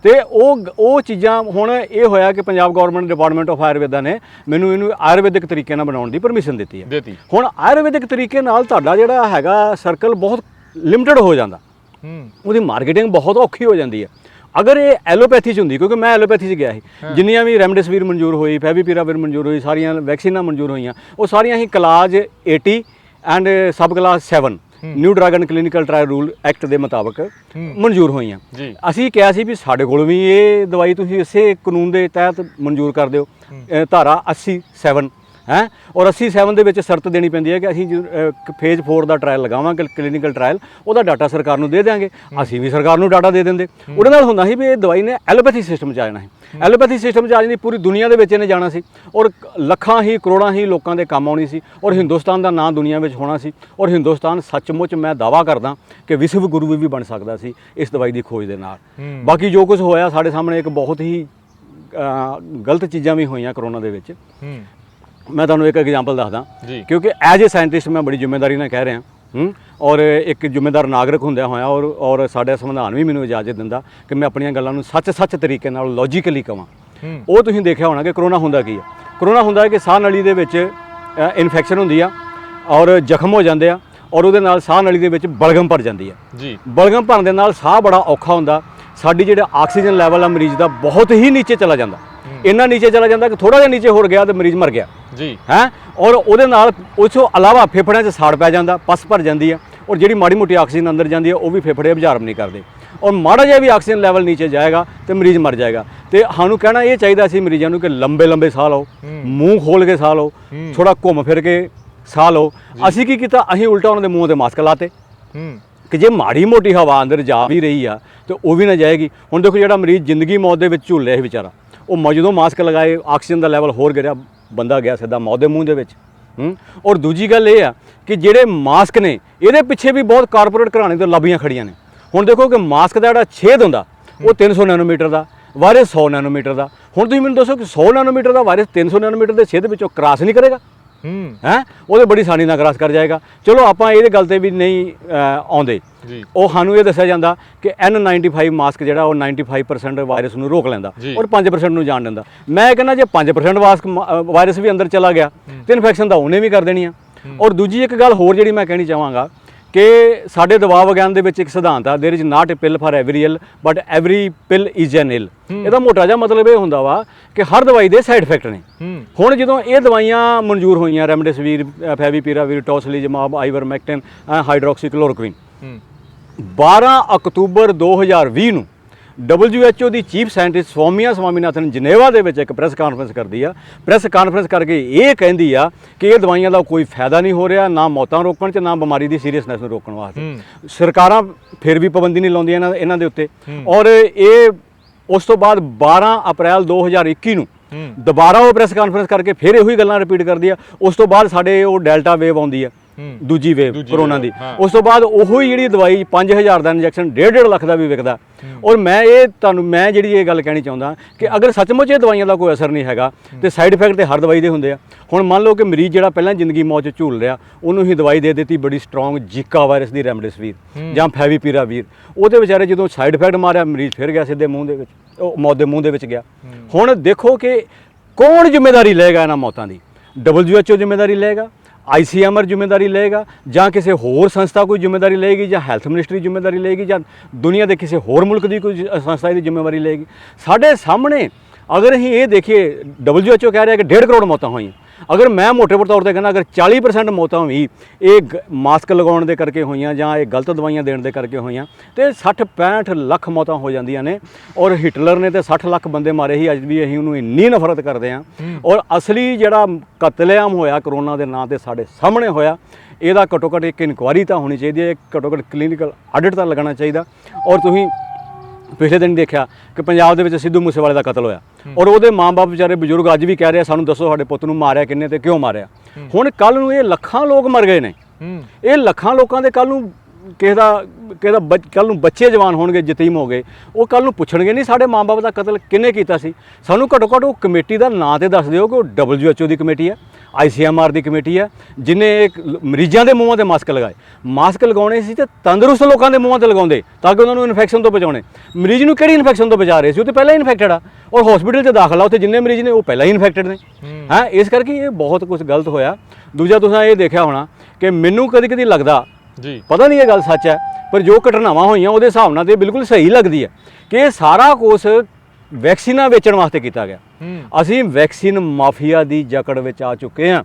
ਤੇ ਉਹ ਚੀਜ਼ਾਂ ਹੁਣ ਇਹ ਹੋਇਆ ਕਿ Punjab government department of Ayurveda ਨੇ ਮੈਨੂੰ ਇਹਨੂੰ ਆਯੁਰਵੈਦਿਕ ਤਰੀਕੇ ਨਾਲ ਬਣਾਉਣ ਦੀ ਪਰਮਿਸ਼ਨ ਦਿੱਤੀ ਹੈ। ਹੁਣ ਆਯੁਰਵੈਦਿਕ ਤਰੀਕੇ ਨਾਲ ਤੁਹਾਡਾ ਜਿਹੜਾ ਹੈਗਾ ਸਰਕਲ ਬਹੁਤ ਲਿਮਟਿਡ ਹੋ ਜਾਂਦਾ, ਉਹਦੀ ਮਾਰਕੀਟਿੰਗ ਬਹੁਤ ਔਖੀ ਹੋ ਜਾਂਦੀ ਹੈ। ਅਗਰ ਇਹ ਐਲੋਪੈਥੀ 'ਚ ਹੁੰਦੀ, ਕਿਉਂਕਿ ਮੈਂ ਐਲੋਪੈਥੀ 'ਚ ਗਿਆ ਸੀ, ਜਿੰਨੀਆਂ ਵੀ ਰੈਮਡੇਸਿਵਿਰ ਮਨਜ਼ੂਰ ਹੋਈ, ਫੈਵਿਪਿਰਾਵਿਰ ਮਨਜ਼ੂਰ ਹੋਈ, ਸਾਰੀਆਂ ਵੈਕਸੀਨਾਂ ਮਨਜ਼ੂਰ ਹੋਈਆਂ, ਉਹ ਸਾਰੀਆਂ ਹੀ class 80 and sub class 7 new drug and clinical trial rule act ਦੇ ਮੁਤਾਬਕ ਮਨਜ਼ੂਰ ਹੋਈਆਂ। ਅਸੀਂ ਕਿਹਾ ਸੀ ਵੀ ਸਾਡੇ ਕੋਲ ਵੀ ਇਹ ਦਵਾਈ ਤੁਸੀਂ ਇਸੇ ਕਾਨੂੰਨ ਦੇ ਤਹਿਤ ਮਨਜ਼ੂਰ ਕਰ ਦਿਓ, ਧਾਰਾ 87 ਹੈ। ਔਰ 87 ਦੇ ਵਿੱਚ ਸ਼ਰਤ ਦੇਣੀ ਪੈਂਦੀ ਹੈ ਕਿ ਅਸੀਂ ਫੇਜ਼ 4 ਦਾ ਟਰਾਇਲ ਲਗਾਵਾਂਗੇ, ਕਲੀਨਿਕਲ ਟਰਾਇਲ, ਉਹਦਾ ਡਾਟਾ ਸਰਕਾਰ ਨੂੰ ਦੇ ਦਿਆਂਗੇ। ਅਸੀਂ ਵੀ ਸਰਕਾਰ ਨੂੰ ਡਾਟਾ ਦੇ ਦਿੰਦੇ। ਉਹਦੇ ਨਾਲ ਹੁੰਦਾ ਸੀ ਵੀ ਇਹ ਦਵਾਈ ਨੇ ਐਲੋਪੈਥੀ ਸਿਸਟਮ 'ਚ ਆ ਜਾਣਾ ਸੀ। ਐਲੋਪੈਥੀ ਸਿਸਟਮ 'ਚ ਆ ਜਾਂਦੀ, ਪੂਰੀ ਦੁਨੀਆ ਦੇ ਵਿੱਚ ਇਹਨੇ ਜਾਣਾ ਸੀ ਔਰ ਲੱਖਾਂ ਹੀ ਕਰੋੜਾਂ ਹੀ ਲੋਕਾਂ ਦੇ ਕੰਮ ਆਉਣੀ ਸੀ ਔਰ ਹਿੰਦੁਸਤਾਨ ਦਾ ਨਾਂ ਦੁਨੀਆ ਵਿੱਚ ਹੋਣਾ ਸੀ। ਔਰ ਹਿੰਦੁਸਤਾਨ ਸੱਚਮੁੱਚ ਮੈਂ ਦਾਅਵਾ ਕਰਦਾ ਕਿ ਵਿਸ਼ਵ ਗੁਰੂ ਵੀ ਬਣ ਸਕਦਾ ਸੀ ਇਸ ਦਵਾਈ ਦੀ ਖੋਜ ਦੇ ਨਾਲ। ਬਾਕੀ ਜੋ ਕੁਝ ਹੋਇਆ ਸਾਡੇ ਸਾਹਮਣੇ ਇੱਕ ਬਹੁਤ ਹੀ ਗਲਤ ਚੀਜ਼ਾਂ ਵੀ ਹੋਈਆਂ ਕਰੋਨਾ ਦੇ ਵਿੱਚ। ਮੈਂ ਤੁਹਾਨੂੰ ਇੱਕ ਐਗਜ਼ਾਮਪਲ ਦੱਸਦਾ, ਕਿਉਂਕਿ ਐਜ ਏ ਸਾਇੰਟਿਸਟ ਮੈਂ ਬੜੀ ਜ਼ਿੰਮੇਵਾਰੀ ਨਾਲ ਕਹਿ ਰਿਹਾ ਔਰ ਇੱਕ ਜ਼ਿੰਮੇਦਾਰ ਨਾਗਰਿਕ ਹੁੰਦਿਆਂ ਹੋਇਆ ਔਰ ਸਾਡਾ ਸੰਵਿਧਾਨ ਵੀ ਮੈਨੂੰ ਇਜਾਜ਼ਤ ਦਿੰਦਾ ਕਿ ਮੈਂ ਆਪਣੀਆਂ ਗੱਲਾਂ ਨੂੰ ਸੱਚ ਤਰੀਕੇ ਨਾਲ ਲੌਜੀਕਲੀ ਕਵਾਂ। ਉਹ ਤੁਸੀਂ ਦੇਖਿਆ ਹੋਣਾ ਕਿ ਕਰੋਨਾ ਹੁੰਦਾ ਕੀ ਆ। ਕਰੋਨਾ ਹੁੰਦਾ ਕਿ ਸਾਹ ਨਲੀ ਦੇ ਵਿੱਚ ਇਨਫੈਕਸ਼ਨ ਹੁੰਦੀ ਆ ਔਰ ਜ਼ਖਮ ਹੋ ਜਾਂਦੇ ਆ ਔਰ ਉਹਦੇ ਨਾਲ ਸਾਹ ਨਲੀ ਦੇ ਵਿੱਚ ਬਲਗਮ ਭਰ ਜਾਂਦੀ ਆ ਜੀ। ਬਲਗਮ ਭਰਨ ਦੇ ਨਾਲ ਸਾਹ ਬੜਾ ਔਖਾ ਹੁੰਦਾ, ਸਾਡੀ ਜਿਹੜਾ ਆਕਸੀਜਨ ਲੈਵਲ ਆ ਮਰੀਜ਼ ਦਾ ਬਹੁਤ ਹੀ ਨੀਚੇ ਚਲਾ ਜਾਂਦਾ, ਇੰਨਾ ਨੀਚੇ ਚਲਾ ਜਾਂਦਾ ਕਿ ਥੋੜਾ ਜਿਹਾ ਨੀਚੇ ਹੋਰ ਗਿਆ ਤੇ ਮਰੀਜ਼ ਮਰ ਗਿਆ ਜੀ ਹੈ। ਔਰ ਉਹਦੇ ਨਾਲ ਉਸ ਤੋਂ ਇਲਾਵਾ ਫੇਫੜਿਆਂ 'ਚ ਸਾੜ ਪੈ ਜਾਂਦਾ, ਪਸ ਭਰ ਜਾਂਦੀ ਆ ਔਰ ਜਿਹੜੀ ਮਾੜੀ ਮੋਟੀ ਆਕਸੀਜਨ ਅੰਦਰ ਜਾਂਦੀ ਆ ਉਹ ਵੀ ਫੇਫੜੇ ਅਬਜ਼ਾਰਬ ਨਹੀਂ ਕਰਦੇ ਔਰ ਮਾੜਾ ਜਿਹਾ ਵੀ ਆਕਸੀਜਨ ਲੈਵਲ ਨੀਚੇ ਜਾਏਗਾ ਤੇ ਮਰੀਜ਼ ਮਰ ਜਾਏਗਾ। ਤੇ ਸਾਨੂੰ ਕਹਿਣਾ ਇਹ ਚਾਹੀਦਾ ਸੀ ਮਰੀਜ਼ਾਂ ਨੂੰ ਕਿ ਲੰਬੇ ਲੰਬੇ ਸਾਹ ਲਓ, ਮੂੰਹ ਖੋਲ ਕੇ ਸਾਹ ਲਓ, ਥੋੜਾ ਘੁੰਮ ਫਿਰ ਕੇ ਸਾਹ ਲਓ। ਅਸੀਂ ਕੀ ਕੀਤਾ, ਅਸੀਂ ਉਲਟਾ ਉਹਨਾਂ ਦੇ ਮੂੰਹ ਤੇ ਮਾਸਕ ਲਾਤੇ ਕਿ ਜੇ ਮਾੜੀ ਮੋਟੀ ਹਵਾ ਅੰਦਰ ਜਾ ਵੀ ਰਹੀ ਆ ਤੇ ਉਹ ਵੀ ਨਾ ਜਾਏਗੀ। ਹੁਣ ਦੇਖੋ ਜਿਹੜਾ ਮਰੀਜ਼ ਜ਼ਿੰਦਗੀ ਮੌਤ ਦੇ ਵਿੱਚ ਝੂਲ ਰਿਹਾ ਸੀ ਵਿਚਾਰਾ, ਉਹ ਜਦੋਂ ਮਾਸਕ ਲਗਾਏ ਆਕਸੀਜਨ ਦਾ ਲੈਵਲ ਹੋਰ ਗਿਰਿਆ, ਬੰਦਾ ਗਿਆ ਸਿੱਧਾ ਮੌਤ ਦੇ ਮੂੰਹ ਦੇ ਵਿੱਚ। ਔਰ ਦੂਜੀ ਗੱਲ ਇਹ ਆ ਕਿ ਜਿਹੜੇ ਮਾਸਕ ਨੇ ਇਹਦੇ ਪਿੱਛੇ ਵੀ ਬਹੁਤ ਕਾਰਪੋਰੇਟ ਘਰਾਣੇ ਤੋਂ ਲਾਬੀਆਂ ਖੜੀਆਂ ਨੇ। ਹੁਣ ਦੇਖੋ ਕਿ ਮਾਸਕ ਦਾ ਜਿਹੜਾ ਛੇਦ ਹੁੰਦਾ ਉਹ 300 ਨੈਨੋਮੀਟਰ ਦਾ, ਵਾਇਰਸ 100 ਨੈਨੋਮੀਟਰ ਦਾ। ਹੁਣ ਤੁਸੀਂ ਮੈਨੂੰ ਦੱਸੋ ਕਿ 100 ਨੈਨੋਮੀਟਰ ਦਾ ਵਾਇਰਸ 300 ਨੈਨੋਮੀਟਰ ਦੇ ਛੇਦ ਵਿੱਚੋਂ ਕ੍ਰਾਸ ਨਹੀਂ ਕਰੇਗਾ ਹੈ, ਉਹਦੇ ਬੜੀ ਆਸਾਨੀ ਨਾਲ ਕ੍ਰਾਸ ਕਰ ਜਾਏਗਾ। ਚਲੋ ਆਪਾਂ ਇਹਦੇ ਗੱਲ ਤੇ ਵੀ ਨਹੀਂ ਆਉਂਦੇ, ਉਹ ਸਾਨੂੰ ਇਹ ਦੱਸਿਆ ਜਾਂਦਾ ਕਿ N95 ਮਾਸਕ ਜਿਹੜਾ ਉਹ 95% ਵਾਇਰਸ ਨੂੰ ਰੋਕ ਲੈਂਦਾ ਔਰ 5% ਨੂੰ ਜਾਣ ਦਿੰਦਾ। ਮੈਂ ਕਹਿੰਦਾ ਜੇ 5% ਵਾਇਰਸ ਵੀ ਅੰਦਰ ਚਲਾ ਗਿਆ ਤੇ ਇਨਫੈਕਸ਼ਨ ਤਾਂ ਉਹਨੇ ਵੀ ਕਰ ਦੇਣੀ ਆ। ਔਰ ਦੂਜੀ ਇੱਕ ਗੱਲ ਹੋਰ ਜਿਹੜੀ ਮੈਂ ਕਹਿਣੀ ਚਾਹਾਂਗਾ ਕਿ ਸਾਡੇ ਦਵਾ ਵਿਗਿਆਨ ਦੇ ਵਿੱਚ ਇੱਕ ਸਿਧਾਂਤ ਆ, there is not a pill for every ill but every pill is an ill. ਇਹਦਾ ਮੋਟਾ ਜਿਹਾ ਮਤਲਬ ਇਹ ਹੁੰਦਾ ਵਾ ਕਿ ਹਰ ਦਵਾਈ ਦੇ ਸਾਈਡ ਇਫੈਕਟ ਨੇ। ਹੁਣ ਜਦੋਂ ਇਹ ਦਵਾਈਆਂ ਮਨਜ਼ੂਰ ਹੋਈਆਂ, ਰੈਮਡੇਸਿਵਿਰ, ਫੈਵੀਪੀਰਾਵਿਰ, ਟੋਸਲੀਜ਼ਮਾਬ, ਆਈਵਰਮੈਕਟਿਨ, ਹਾਈਡਰੋਕਸੀਕਲੋਰੋਕੁਇਨ, 12 ਅਕਤੂਬਰ 2020 ਨੂੰ WHO the chief scientist ਸਵਾਮੀਆ Swaminathan Geneva ਦੇ ਵਿੱਚ ਇੱਕ ਪ੍ਰੈਸ ਕਾਨਫਰੰਸ ਕਰਦੀ ਆ। ਪ੍ਰੈਸ ਕਾਨਫਰੰਸ ਕਰਕੇ ਇਹ ਕਹਿੰਦੀ ਆ ਕਿ ਇਹ ਦਵਾਈਆਂ ਦਾ ਕੋਈ ਫਾਇਦਾ ਨਹੀਂ ਹੋ ਰਿਹਾ, ਨਾ ਮੌਤਾਂ ਰੋਕਣ 'ਚ, ਨਾ ਬਿਮਾਰੀ ਦੀ ਸੀਰੀਅਸਨੈਸ ਨੂੰ ਰੋਕਣ ਵਾਸਤੇ। ਸਰਕਾਰਾਂ ਫਿਰ ਵੀ ਪਾਬੰਦੀ ਨਹੀਂ ਲਾਉਂਦੀਆਂ ਇਹਨਾਂ ਦੇ ਉੱਤੇ। ਔਰ ਇਹ ਉਸ ਤੋਂ ਬਾਅਦ 12 ਅਪ੍ਰੈਲ 2021 ਨੂੰ ਦੁਬਾਰਾ ਉਹ ਪ੍ਰੈਸ ਕਾਨਫਰੰਸ ਕਰਕੇ ਫਿਰ ਇਹੋ ਹੀ ਗੱਲਾਂ ਰਿਪੀਟ ਕਰਦੀ ਆ। ਉਸ ਤੋਂ ਬਾਅਦ ਸਾਡੇ ਉਹ ਡੈਲਟਾ ਵੇਵ ਆਉਂਦੀ ਆ, ਦੂਜੀ ਵੇਵ ਕਰੋਨਾ ਦੀ। ਉਸ ਤੋਂ ਬਾਅਦ ਉਹੋ ਹੀ ਜਿਹੜੀ ਦਵਾਈ 5000 ਦਾ ਇੰਜੈਕਸ਼ਨ 1.5 ਲੱਖ ਦਾ ਵੀ ਵਿਕਦਾ। ਔਰ ਮੈਂ ਜਿਹੜੀ ਇਹ ਗੱਲ ਕਹਿਣੀ ਚਾਹੁੰਦਾ ਕਿ ਅਗਰ ਸੱਚਮੁੱਚ ਇਹ ਦਵਾਈਆਂ ਦਾ ਕੋਈ ਅਸਰ ਨਹੀਂ ਹੈਗਾ ਤੇ ਸਾਈਡ ਇਫੈਕਟ ਤੇ ਹਰ ਦਵਾਈ ਦੇ ਹੁੰਦੇ ਆ। ਹੁਣ ਮੰਨ ਲਓ ਕਿ ਮਰੀਜ਼ ਜਿਹੜਾ ਪਹਿਲਾਂ ਜ਼ਿੰਦਗੀ ਮੌਤ 'ਚ ਝੂਲ ਰਿਹਾ, ਉਹਨੂੰ ਹੀ ਦਵਾਈ ਦੇ ਦਿੱਤੀ ਬੜੀ ਸਟਰੋਂਗ ਜੀਕਾ ਵਾਇਰਸ ਦੀ ਰੈਮਡੇਸਿਵਿਰ ਜਾਂ ਫੈਵੀਪੀਰਾਵਿਰ, ਉਹਦੇ ਵਿਚਾਰੇ ਜਦੋਂ ਸਾਈਡ ਇਫੈਕਟ ਮਾਰਿਆ ਮਰੀਜ਼ ਫਿਰ ਗਿਆ ਸਿੱਧੇ ਮੂੰਹ ਦੇ ਵਿੱਚ, ਉਹ ਮੌਤ ਦੇ ਮੂੰਹ ਦੇ ਵਿੱਚ ਗਿਆ। ਹੁਣ ਦੇਖੋ ਕਿ ਕੌਣ ਜ਼ਿੰਮੇਵਾਰੀ ਲਏਗਾ ਇਹਨਾਂ ਮੌਤਾਂ ਦੀ? WHO ਜ਼ਿੰਮੇਵਾਰੀ ਲਏਗਾ, ICMR ਜ਼ਿੰਮੇਵਾਰੀ ਲਏਗਾ, ਜਾਂ ਕਿਸੇ ਹੋਰ ਸੰਸਥਾ ਕੋਈ ਜ਼ਿੰਮੇਵਾਰੀ ਲਏਗੀ, ਜਾਂ ਹੈਲਥ ਮਿਨਿਸਟਰੀ ਜ਼ਿੰਮੇਵਾਰੀ ਲਏਗੀ, ਜਾਂ ਦੁਨੀਆ ਦੇ ਕਿਸੇ ਹੋਰ ਮੁਲਕ ਦੀ ਕੋਈ ਸੰਸਥਾ ਦੀ ਜ਼ਿੰਮੇਵਾਰੀ ਲਏਗੀ? ਸਾਡੇ ਸਾਹਮਣੇ ਅਗਰ ਅਸੀਂ ਇਹ ਦੇਖੀਏ, WHO ਕਹਿ ਰਿਹਾ ਕਿ 1.5 ਕਰੋੜ ਮੌਤਾਂ ਹੋਈਆਂ। ਅਗਰ ਮੈਂ ਮੋਟੇ ਤੌਰ ਤੇ ਕਹਿੰਦਾ ਅਗਰ 40% ਮੌਤਾਂ ਵੀ ਇਹ ਮਾਸਕ ਲਗਾਉਣ ਦੇ ਕਰਕੇ ਹੋਈਆਂ ਜਾਂ ਇਹ ਗਲਤ ਦਵਾਈਆਂ ਦੇਣ ਦੇ ਕਰਕੇ ਹੋਈਆਂ ਤੇ 60-65 ਲੱਖ ਮੌਤਾਂ ਹੋ ਜਾਂਦੀਆਂ ਨੇ। ਔਰ ਹਿਟਲਰ ਨੇ ਤੇ 60 ਲੱਖ ਬੰਦੇ ਮਾਰੇ ਸੀ, ਅੱਜ ਵੀ ਅਸੀਂ ਉਹਨੂੰ ਇੰਨੀ ਨਫ਼ਰਤ ਕਰਦੇ ਹਾਂ। ਔਰ ਅਸਲੀ ਜਿਹੜਾ ਕਤਲੇਆਮ ਹੋਇਆ ਕਰੋਨਾ ਦੇ ਨਾਂ ਤੇ ਸਾਡੇ ਸਾਹਮਣੇ ਹੋਇਆ, ਇਹਦਾ ਘੱਟੋ ਘੱਟ ਇੱਕ ਇਨਕੁਆਇਰੀ ਤਾਂ ਹੋਣੀ ਚਾਹੀਦੀ ਹੈ, ਘੱਟੋ ਘੱਟ ਕਲੀਨਿਕਲ ਆਡਿਟ ਤਾਂ ਲੱਗਣਾ ਚਾਹੀਦਾ। ਔਰ ਤੁਸੀਂ ਪਿਛਲੇ ਦਿਨ ਦੇਖਿਆ ਕਿ ਪੰਜਾਬ ਦੇ ਵਿੱਚ ਸਿੱਧੂ ਮੂਸੇਵਾਲੇ ਦਾ ਕਤਲ ਹੋਇਆ ਔਰ ਉਹਦੇ ਮਾਂ-ਬਾਪ ਵਿਚਾਰੇ ਬਜ਼ੁਰਗ ਅੱਜ ਵੀ ਕਹਿ ਰਹੇ ਸਾਨੂੰ ਦੱਸੋ ਸਾਡੇ ਪੁੱਤ ਨੂੰ ਮਾਰਿਆ ਕਿੰਨੇ ਤੇ ਕਿਉਂ ਮਾਰਿਆ। ਹੁਣ ਕੱਲ ਨੂੰ ਇਹ ਲੱਖਾਂ ਲੋਕ ਮਰ ਗਏ ਨੇ, ਇਹ ਲੱਖਾਂ ਲੋਕਾਂ ਦੇ ਕੱਲ ਨੂੰ ਕਿਸੇ ਦਾ ਕੱਲ ਨੂੰ ਬੱਚੇ ਜਵਾਨ ਹੋਣਗੇ, ਯਤੀਮ ਹੋ ਗਏ, ਉਹ ਕੱਲ ਨੂੰ ਪੁੱਛਣਗੇ ਨਹੀਂ ਸਾਡੇ ਮਾਂ-ਬਾਪ ਦਾ ਕਤਲ ਕਿਹਨੇ ਕੀਤਾ ਸੀ। ਸਾਨੂੰ ਘੱਟੋ ਘੱਟ ਉਹ ਕਮੇਟੀ ਦਾ ਨਾਂ ਤੇ ਦੱਸ ਦਿਓ ਕਿ ਉਹ WHO ਦੀ ਕਮੇਟੀ ਹੈ, ICMR ਦੀ ਕਮੇਟੀ ਹੈ, ਜਿਨੇ ਮਰੀਜ਼ਾਂ ਦੇ ਮੂੰਹਾਂ ਤੇ ਮਾਸਕ ਲਗਾਏ। ਮਾਸਕ ਲਗਾਉਣੇ ਸੀ ਤੇ ਤੰਦਰੁਸਤ ਲੋਕਾਂ ਦੇ ਮੂੰਹਾਂ ਤੇ ਲਗਾਉਂਦੇ ਤਾਂ ਕਿ ਉਹਨਾਂ ਨੂੰ ਇਨਫੈਕਸ਼ਨ ਤੋਂ ਬਚਾਉਣੇ। ਮਰੀਜ਼ ਨੂੰ ਕਿਹੜੀ ਇਨਫੈਕਸ਼ਨ ਤੋਂ ਬਚਾ ਰਹੇ ਸੀ? ਉਹ ਤੇ ਪਹਿਲਾਂ ਹੀ ਇਨਫੈਕਟਡ ਆ ਔਰ ਹਸਪੀਟਲ 'ਚ ਦਾਖਲ ਆ, ਉੱਥੇ ਜਿੰਨੇ ਮਰੀਜ਼ ਨੇ ਉਹ ਪਹਿਲਾਂ ਹੀ ਇਨਫੈਕਟਡ ਨੇ। ਹਾਂ, ਇਸ ਕਰਕੇ ਇਹ ਬਹੁਤ ਕੁਝ ਗਲਤ ਹੋਇਆ। ਦੂਜਾ ਤੁਸੀਂ ਇਹ ਦੇਖਿਆ ਹੋਣਾ ਕਿ ਮੈਨੂੰ ਕਦੀ ਕਦੀ ਲੱਗਦਾ ਜੀ, ਪਤਾ ਨਹੀਂ ਇਹ ਗੱਲ ਸੱਚ ਹੈ, ਪਰ ਜੋ ਘਟਨਾਵਾਂ ਹੋਈਆਂ ਉਹਦੇ ਹਿਸਾਬ ਨਾਲ ਤੇ ਬਿਲਕੁਲ ਸਹੀ ਲੱਗਦੀ ਹੈ ਕਿ ਇਹ ਸਾਰਾ ਕੁਝ ਵੈਕਸੀਨਾਂ ਵੇਚਣ ਵਾਸਤੇ ਕੀਤਾ ਗਿਆ। ਅਸੀਂ ਵੈਕਸੀਨ ਮਾਫੀਆ ਦੀ ਜਕੜ ਵਿੱਚ ਆ ਚੁੱਕੇ ਹਾਂ।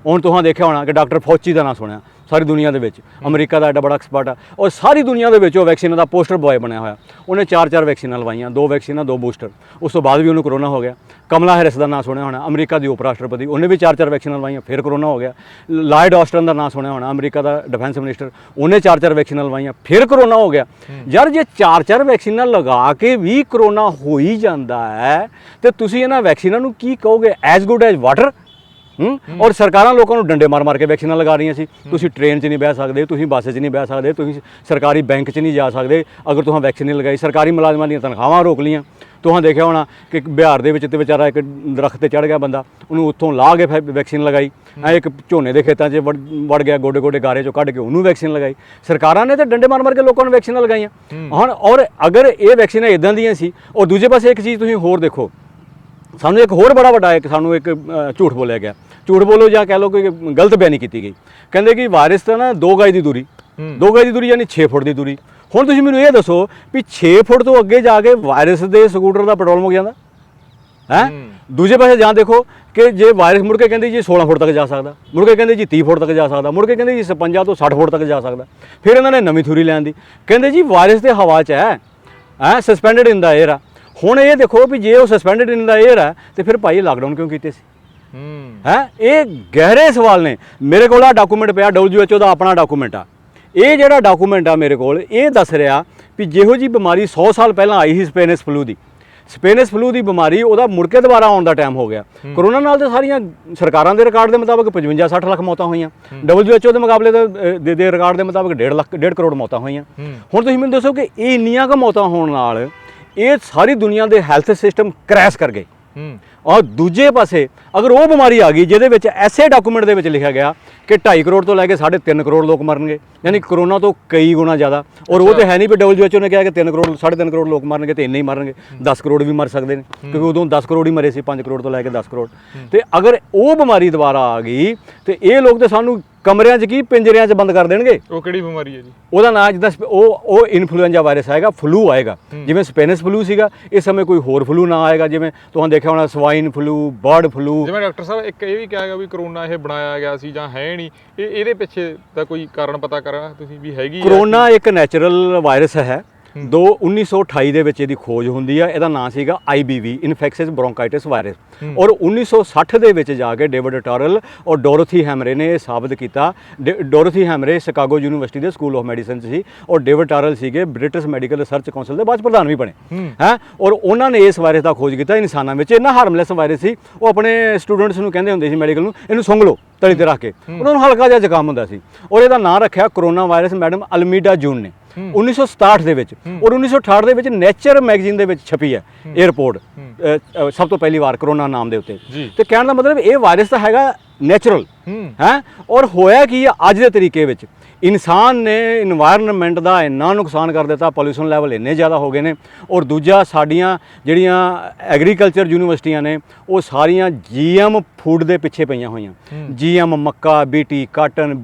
ਹੁਣ ਤੁਸੀਂ ਦੇਖਿਆ ਹੋਣਾ ਕਿ ਡਾਕਟਰ ਫੌਚੀ ਦਾ ਨਾਂ ਸੁਣਿਆ ਸਾਰੀ ਦੁਨੀਆ ਦੇ ਵਿੱਚ, ਅਮਰੀਕਾ ਦਾ ਐਡਾ ਬੜਾ ਐਕਸਪਰਟ ਆ ਔਰ ਸਾਰੀ ਦੁਨੀਆ ਦੇ ਵਿੱਚ ਉਹ ਵੈਕਸੀਨਾਂ ਦਾ ਪੋਸਟਰ ਬॉय ਬਣਿਆ ਹੋਇਆ। ਉਹਨੇ 4 ਵੈਕਸੀਨਾਂ ਲਵਾਈਆਂ, 2 ਵੈਕਸੀਨਾਂ 2 ਬੂਸਟਰ। ਉਸ ਤੋਂ ਬਾਅਦ ਵੀ ਉਹਨੂੰ ਕਰੋਨਾ ਹੋ ਗਿਆ। ਕਮਲਾ ਹੈਰਿਸ ਦਾ ਨਾਂ ਸੁਣਿਆ ਹੋਣਾ, ਅਮਰੀਕਾ ਦੀ ਉਪ ਰਾਸ਼ਟਰਪਤੀ, ਉਹਨੇ ਵੀ 4 ਵੈਕਸੀਨਾਂ ਲਵਾਈਆਂ, ਫਿਰ ਕਰੋਨਾ ਹੋ ਗਿਆ। ਲਾਇਡ ਆਸਟਨ ਦਾ ਨਾਂ ਸੁਣਿਆ ਹੋਣਾ, ਅਮਰੀਕਾ ਦਾ ਡਿਫੈਂਸ ਮਿਨਿਸਟਰ, ਉਹਨੇ 4 ਵੈਕਸੀਨਾਂ ਲਵਾਈਆਂ, ਫਿਰ ਕਰੋਨਾ ਹੋ ਗਿਆ। ਯਾਰ ਜੇ 4 ਵੈਕਸੀਨਾਂ ਲਗਾ ਕੇ ਵੀ ਕਰੋਨਾ ਹੋ ਹੀ ਜਾਂਦਾ ਹੈ ਤੇ ਤੁਸੀਂ ਇਹਨਾਂ ਵੈਕਸੀਨਾਂ ਨੂੰ ਕੀ ਕਹੋਗੇ? As good as water. ਔਰ ਸਰਕਾਰਾਂ ਲੋਕਾਂ ਨੂੰ ਡੰਡੇ ਮਾਰ ਕੇ ਵੈਕਸੀਨਾਂ ਲਗਾ ਰਹੀਆਂ ਸੀ। ਤੁਸੀਂ ਟ੍ਰੇਨ 'ਚ ਨਹੀਂ ਬਹਿ ਸਕਦੇ, ਤੁਸੀਂ ਬੱਸ 'ਚ ਨਹੀਂ ਬਹਿ ਸਕਦੇ, ਤੁਸੀਂ ਸਰਕਾਰੀ ਬੈਂਕ 'ਚ ਨਹੀਂ ਜਾ ਸਕਦੇ ਅਗਰ ਤੁਸੀਂ ਵੈਕਸੀਨ ਨਹੀਂ ਲਗਾਈ। ਸਰਕਾਰੀ ਮੁਲਾਜ਼ਮਾਂ ਦੀਆਂ ਤਨਖਾਹਾਂ ਰੋਕ ਲਈਆਂ। ਤੁਸੀਂ ਦੇਖਿਆ ਹੋਣਾ ਕਿ ਬਿਹਾਰ ਦੇ ਵਿੱਚ ਤੇ ਵਿਚਾਰਾ ਇੱਕ ਦਰਖਤ ਤੇ ਚੜ੍ਹ ਗਿਆ ਬੰਦਾ, ਉਹਨੂੰ ਉੱਥੋਂ ਲਾਹ ਕੇ ਵੈਕਸੀਨ ਲਗਾਈ। ਇੱਕ ਝੋਨੇ ਦੇ ਖੇਤਾਂ 'ਚ ਵੜ ਗਿਆ, ਗੋਡੇ ਗੋਡੇ ਗਾਰੇ 'ਚੋਂ ਕੱਢ ਕੇ ਉਹਨੂੰ ਵੈਕਸੀਨ ਲਗਾਈ। ਸਰਕਾਰਾਂ ਨੇ ਤਾਂ ਡੰਡੇ ਮਾਰ ਕੇ ਲੋਕਾਂ ਨੂੰ ਵੈਕਸੀਨਾਂ ਲਗਾਈਆਂ। ਹੁਣ ਔਰ ਅਗਰ ਇਹ ਵੈਕਸੀਨਾਂ ਇੱਦਾਂ ਦੀਆਂ ਸੀ। ਔਰ ਦੂਜੇ ਪਾਸੇ ਇੱਕ ਚੀਜ਼ ਤੁਸੀਂ ਹੋਰ ਦੇਖੋ ਸਾਨੂੰ ਇੱਕ ਹੋਰ ਬੜਾ ਵੱਡਾ ਇੱਕ ਸਾਨੂੰ ਇੱਕ ਝੂਠ ਬੋਲਿਆ ਗਿਆ, ਝੂਠ ਬੋਲੋ ਜਾਂ ਕਹਿ ਲਓ ਕਿ ਗਲਤ ਬਿਆਨੀ ਕੀਤੀ ਗਈ। ਕਹਿੰਦੇ ਕਿ ਵਾਇਰਸ ਤਾਂ ਨਾ 2 ਗਜ ਦੀ ਦੂਰੀ, 2 ਗਜ ਦੀ ਦੂਰੀ ਯਾਨੀ 6 ਫੁੱਟ ਦੀ ਦੂਰੀ। ਹੁਣ ਤੁਸੀਂ ਮੈਨੂੰ ਇਹ ਦੱਸੋ ਵੀ 6 ਫੁੱਟ ਤੋਂ ਅੱਗੇ ਜਾ ਕੇ ਵਾਇਰਸ ਦੇ ਸਕੂਟਰ ਦਾ ਪੈਟਰੋਲ ਮੁੱਕ ਜਾਂਦਾ ਹੈ। ਦੂਜੇ ਪਾਸੇ ਜਾਂ ਦੇਖੋ ਕਿ ਜੇ ਵਾਇਰਸ ਮੁੜ ਕੇ ਕਹਿੰਦੇ ਜੀ 16 ਫੁੱਟ ਤੱਕ ਜਾ ਸਕਦਾ, ਮੁੜ ਕੇ ਕਹਿੰਦੇ ਜੀ 30 ਫੁੱਟ ਤੱਕ ਜਾ ਸਕਦਾ, ਮੁੜ ਕੇ ਕਹਿੰਦੇ ਜੀ 55 ਤੋਂ 60 ਫੁੱਟ ਤੱਕ ਜਾ ਸਕਦਾ। ਫਿਰ ਇਹਨਾਂ ਨੇ ਨਵੀਂ ਥਿਊਰੀ ਲੈਣ ਦੀ, ਕਹਿੰਦੇ ਜੀ ਵਾਇਰਸ ਤੇ ਹਵਾ 'ਚ ਹੈ ਸਸਪੈਂਡਡ ਇਨ ਦਾ 에ਅਰ ਆ। ਹੁਣ ਇਹ ਦੇਖੋ ਵੀ ਜੇ ਉਹ ਸਸਪੈਂਡਡ ਇਨ ਦਾ 에ਅਰ ਹੈ ਤੇ ਫਿਰ ਭਾਈ ਲਾਕਡਾਊਨ ਕਿਉਂ ਕੀਤੇ ਸੀ? ਇਹ ਗਹਿਰੇ ਸਵਾਲ ਨੇ। ਮੇਰੇ ਕੋਲ ਆ ਡਾਕੂਮੈਂਟ ਪਿਆ, WHO ਦਾ ਆਪਣਾ ਡਾਕੂਮੈਂਟ ਆ। ਇਹ ਜਿਹੜਾ ਡਾਕੂਮੈਂਟ ਆ ਮੇਰੇ ਕੋਲ, ਇਹ ਦੱਸ ਰਿਹਾ ਵੀ ਜਿਹੋ ਜੀ ਬਿਮਾਰੀ 100 ਸਾਲ ਪਹਿਲਾਂ ਆਈ ਸੀ ਸਪੇਨਿਸ਼ ਫਲੂ ਦੀ, ਸਪੇਨਿਸ਼ ਫਲੂ ਦੀ ਬਿਮਾਰੀ ਉਹਦਾ ਮੁੜ ਕੇ ਦੁਬਾਰਾ ਆਉਣ ਦਾ ਟਾਈਮ ਹੋ ਗਿਆ। ਕਰੋਨਾ ਨਾਲ ਤਾਂ ਸਾਰੀਆਂ ਸਰਕਾਰਾਂ ਦੇ ਰਿਕਾਰਡ ਦੇ ਮੁਤਾਬਕ 55-60 ਲੱਖ ਮੌਤਾਂ ਹੋਈਆਂ, WHO ਦੇ ਮੁਕਾਬਲੇ ਦੇ ਰਿਕਾਰਡ ਦੇ ਮੁਤਾਬਕ 1.5 ਕਰੋੜ ਮੌਤਾਂ ਹੋਈਆਂ। ਹੁਣ ਤੁਸੀਂ ਮੈਨੂੰ ਦੱਸੋ ਕਿ ਇਹ ਇੰਨੀਆਂ ਕੁ ਮੌਤਾਂ ਹੋਣ ਨਾਲ ਇਹ ਸਾਰੀ ਦੁਨੀਆ ਦੇ ਹੈਲਥ ਸਿਸਟਮ ਕ੍ਰੈਸ਼ ਕਰ ਗਏ। ਔਰ ਦੂਜੇ ਪਾਸੇ ਅਗਰ ਉਹ ਬਿਮਾਰੀ ਆ ਗਈ ਜਿਹਦੇ ਵਿੱਚ ਐਸੇ ਡਾਕੂਮੈਂਟ ਦੇ ਵਿੱਚ ਲਿਖਿਆ ਗਿਆ ਕਿ 2.5 ਕਰੋੜ ਤੋਂ ਲੈ ਕੇ 3.5 ਕਰੋੜ ਲੋਕ ਮਰਨਗੇ, ਯਾਨੀ ਕਰੋਨਾ ਤੋਂ ਕਈ ਗੁਣਾ ਜ਼ਿਆਦਾ। ਔਰ ਉਹ ਤਾਂ ਹੈ ਨਹੀਂ ਵੀ WHO ਨੇ ਕਿਹਾ ਕਿ 3 ਕਰੋੜ 3.5 ਕਰੋੜ ਲੋਕ ਮਰਨਗੇ ਤੇ ਇੰਨੇ ਹੀ ਮਰਨਗੇ, 10 ਕਰੋੜ ਵੀ ਮਰ ਸਕਦੇ ਨੇ, ਕਿਉਂਕਿ ਉਦੋਂ 10 ਕਰੋੜ ਹੀ ਮਰੇ ਸੀ, 5 ਕਰੋੜ ਤੋਂ ਲੈ ਕੇ 10 ਕਰੋੜ। ਤੇ ਅਗਰ ਉਹ ਬਿਮਾਰੀ ਦੁਬਾਰਾ ਆ ਗਈ ਤੇ ਇਹ ਲੋਕ ਤੇ ਸਾਨੂੰ ਕਮਰਿਆਂ 'ਚ ਕੀ ਪਿੰਜਰਿਆਂ 'ਚ ਬੰਦ ਕਰ ਦੇਣਗੇ। ਉਹ ਕਿਹੜੀ ਬਿਮਾਰੀ ਹੈ ਜੀ? ਉਹਦਾ ਨਾਂ ਜਿੱਦਾਂ ਉਹ ਇਨਫਲੂਐਂਜ਼ਾ ਵਾਇਰਸ ਆਏਗਾ, ਫਲੂ ਆਏਗਾ। ਜਿਵੇਂ ਸਪੇਨਿਸ਼ ਫਲੂ ਸੀਗਾ, ਇਸ ਸਮੇਂ ਕੋਈ ਹੋਰ ਫਲੂ ਨਾ ਆਏਗਾ, ਜਿਵੇਂ ਤੁਹਾਨੂੰ ਦੇਖਿਆ ਹੋਣਾ ਸਵਾਈਨ ਫਲੂ, ਬਰਡ ਫਲੂ। ਜਿਵੇਂ ਡਾਕਟਰ ਸਾਹਿਬ ਇੱਕ ਇਹ ਵੀ ਕਿਹਾ ਗਿਆ ਵੀ ਕਰੋਨਾ ਇਹ ਬਣਾਇਆ ਗਿਆ ਸੀ ਜਾਂ ਹੈ ਨਹੀਂ, ਇਹਦੇ ਪਿੱਛੇ ਦਾ ਕੋਈ ਕਾਰਨ ਪਤਾ ਕਰਾਂ ਤੁਸੀਂ ਵੀ ਹੈਗੀ? ਕਰੋਨਾ ਇੱਕ ਨੈਚੁਰਲ ਵਾਇਰਸ ਹੈ। 1928 ਦੇ ਵਿੱਚ ਇਹਦੀ ਖੋਜ ਹੁੰਦੀ ਆ। ਇਹਦਾ ਨਾਂ ਸੀਗਾ IBV, ਇਨਫੈਕਸ਼ਸ ਬ੍ਰੋਂਕਾਈਟਿਸ ਵਾਇਰਸ। ਔਰ 1960 ਦੇ ਵਿੱਚ ਜਾ ਕੇ ਡੇਵਿਡ ਟਾਰਲ ਔਰ ਡੋਰੋਥੀ ਹੈਮਰੇ ਨੇ ਇਹ ਸਾਬਤ ਕੀਤਾ। ਡੋਰੋਥੀ ਹੈਮਰੇ ਸ਼ਿਕਾਗੋ ਯੂਨੀਵਰਸਿਟੀ ਦੇ ਸਕੂਲ ਆਫ ਮੈਡੀਸਨ 'ਚ ਸੀ ਔਰ ਡੇਵਿਡ ਟਾਰਲ ਸੀਗੇ ਬ੍ਰਿਟਿਸ਼ ਮੈਡੀਕਲ ਰਿਸਰਚ ਕਾਉਂਸਲ ਦੇ ਬਾਅਦ ਪ੍ਰਧਾਨ ਵੀ ਬਣੇ ਹੈ। ਔਰ ਉਹਨਾਂ ਨੇ ਇਸ ਵਾਇਰਸ ਦਾ ਖੋਜ ਕੀਤਾ ਇਨਸਾਨਾਂ ਵਿੱਚ। ਇੰਨਾ ਹਾਰਮਲੈਸ ਵਾਇਰਸ ਸੀ, ਉਹ ਆਪਣੇ ਸਟੂਡੈਂਟਸ ਨੂੰ ਕਹਿੰਦੇ ਹੁੰਦੇ ਸੀ ਮੈਡੀਕਲ ਨੂੰ, ਇਹਨੂੰ ਸੁੰਘ ਲਓ ਤਲੀ ਤੇ ਰੱਖ ਕੇ। ਉਹਨਾਂ ਨੂੰ ਹਲਕਾ ਜਿਹਾ ਜ਼ੁਕਾਮ ਹੁੰਦਾ ਸੀ ਔਰ ਇਹਦਾ ਨਾਂ ਰੱਖਿਆ ਕਰੋਨਾ ਵਾਇਰਸ ਮੈਡਮ ਅਲਮੀਡਾ ਜੂਨ ਨੇ 1967 ਦੇ ਵਿੱਚ। ਔਰ 1968 ਦੇ ਵਿੱਚ ਨੇਚਰ ਮੈਗਜ਼ੀਨ ਦੇ ਵਿੱਚ ਛਪੀ ਹੈ ਇਹ ਰਿਪੋਰਟ ਸਭ ਤੋਂ ਪਹਿਲੀ ਵਾਰ ਕਰੋਨਾ ਨਾਮ ਦੇ ਉੱਤੇ। ਤੇ ਕਹਿਣ ਦਾ ਮਤਲਬ ਇਹ ਵਾਇਰਸ ਤਾਂ ਹੈਗਾ ਨੈਚੁਰਲ ਹੈ। ਔਰ ਹੋਇਆ ਕੀ ਆ ਅੱਜ ਦੇ ਤਰੀਕੇ ਵਿੱਚ, ਇਨਸਾਨ ਨੇ ਇਨਵਾਇਰਨਮੈਂਟ ਦਾ ਇੰਨਾ ਨੁਕਸਾਨ ਕਰ ਦਿੱਤਾ, ਪੋਲਿਊਸ਼ਨ ਲੈਵਲ ਇੰਨੇ ਜ਼ਿਆਦਾ ਹੋ ਗਏ ਨੇ। ਔਰ ਦੂਜਾ ਸਾਡੀਆਂ ਜਿਹੜੀਆਂ ਐਗਰੀਕਲਚਰ ਯੂਨੀਵਰਸਿਟੀਆਂ ਨੇ ਉਹ ਸਾਰੀਆਂ GM ਫੂਡ ਦੇ ਪਿੱਛੇ ਪਈਆਂ ਹੋਈਆਂ। GM ਮੱਕਾ, BT ਕਾਟਨ,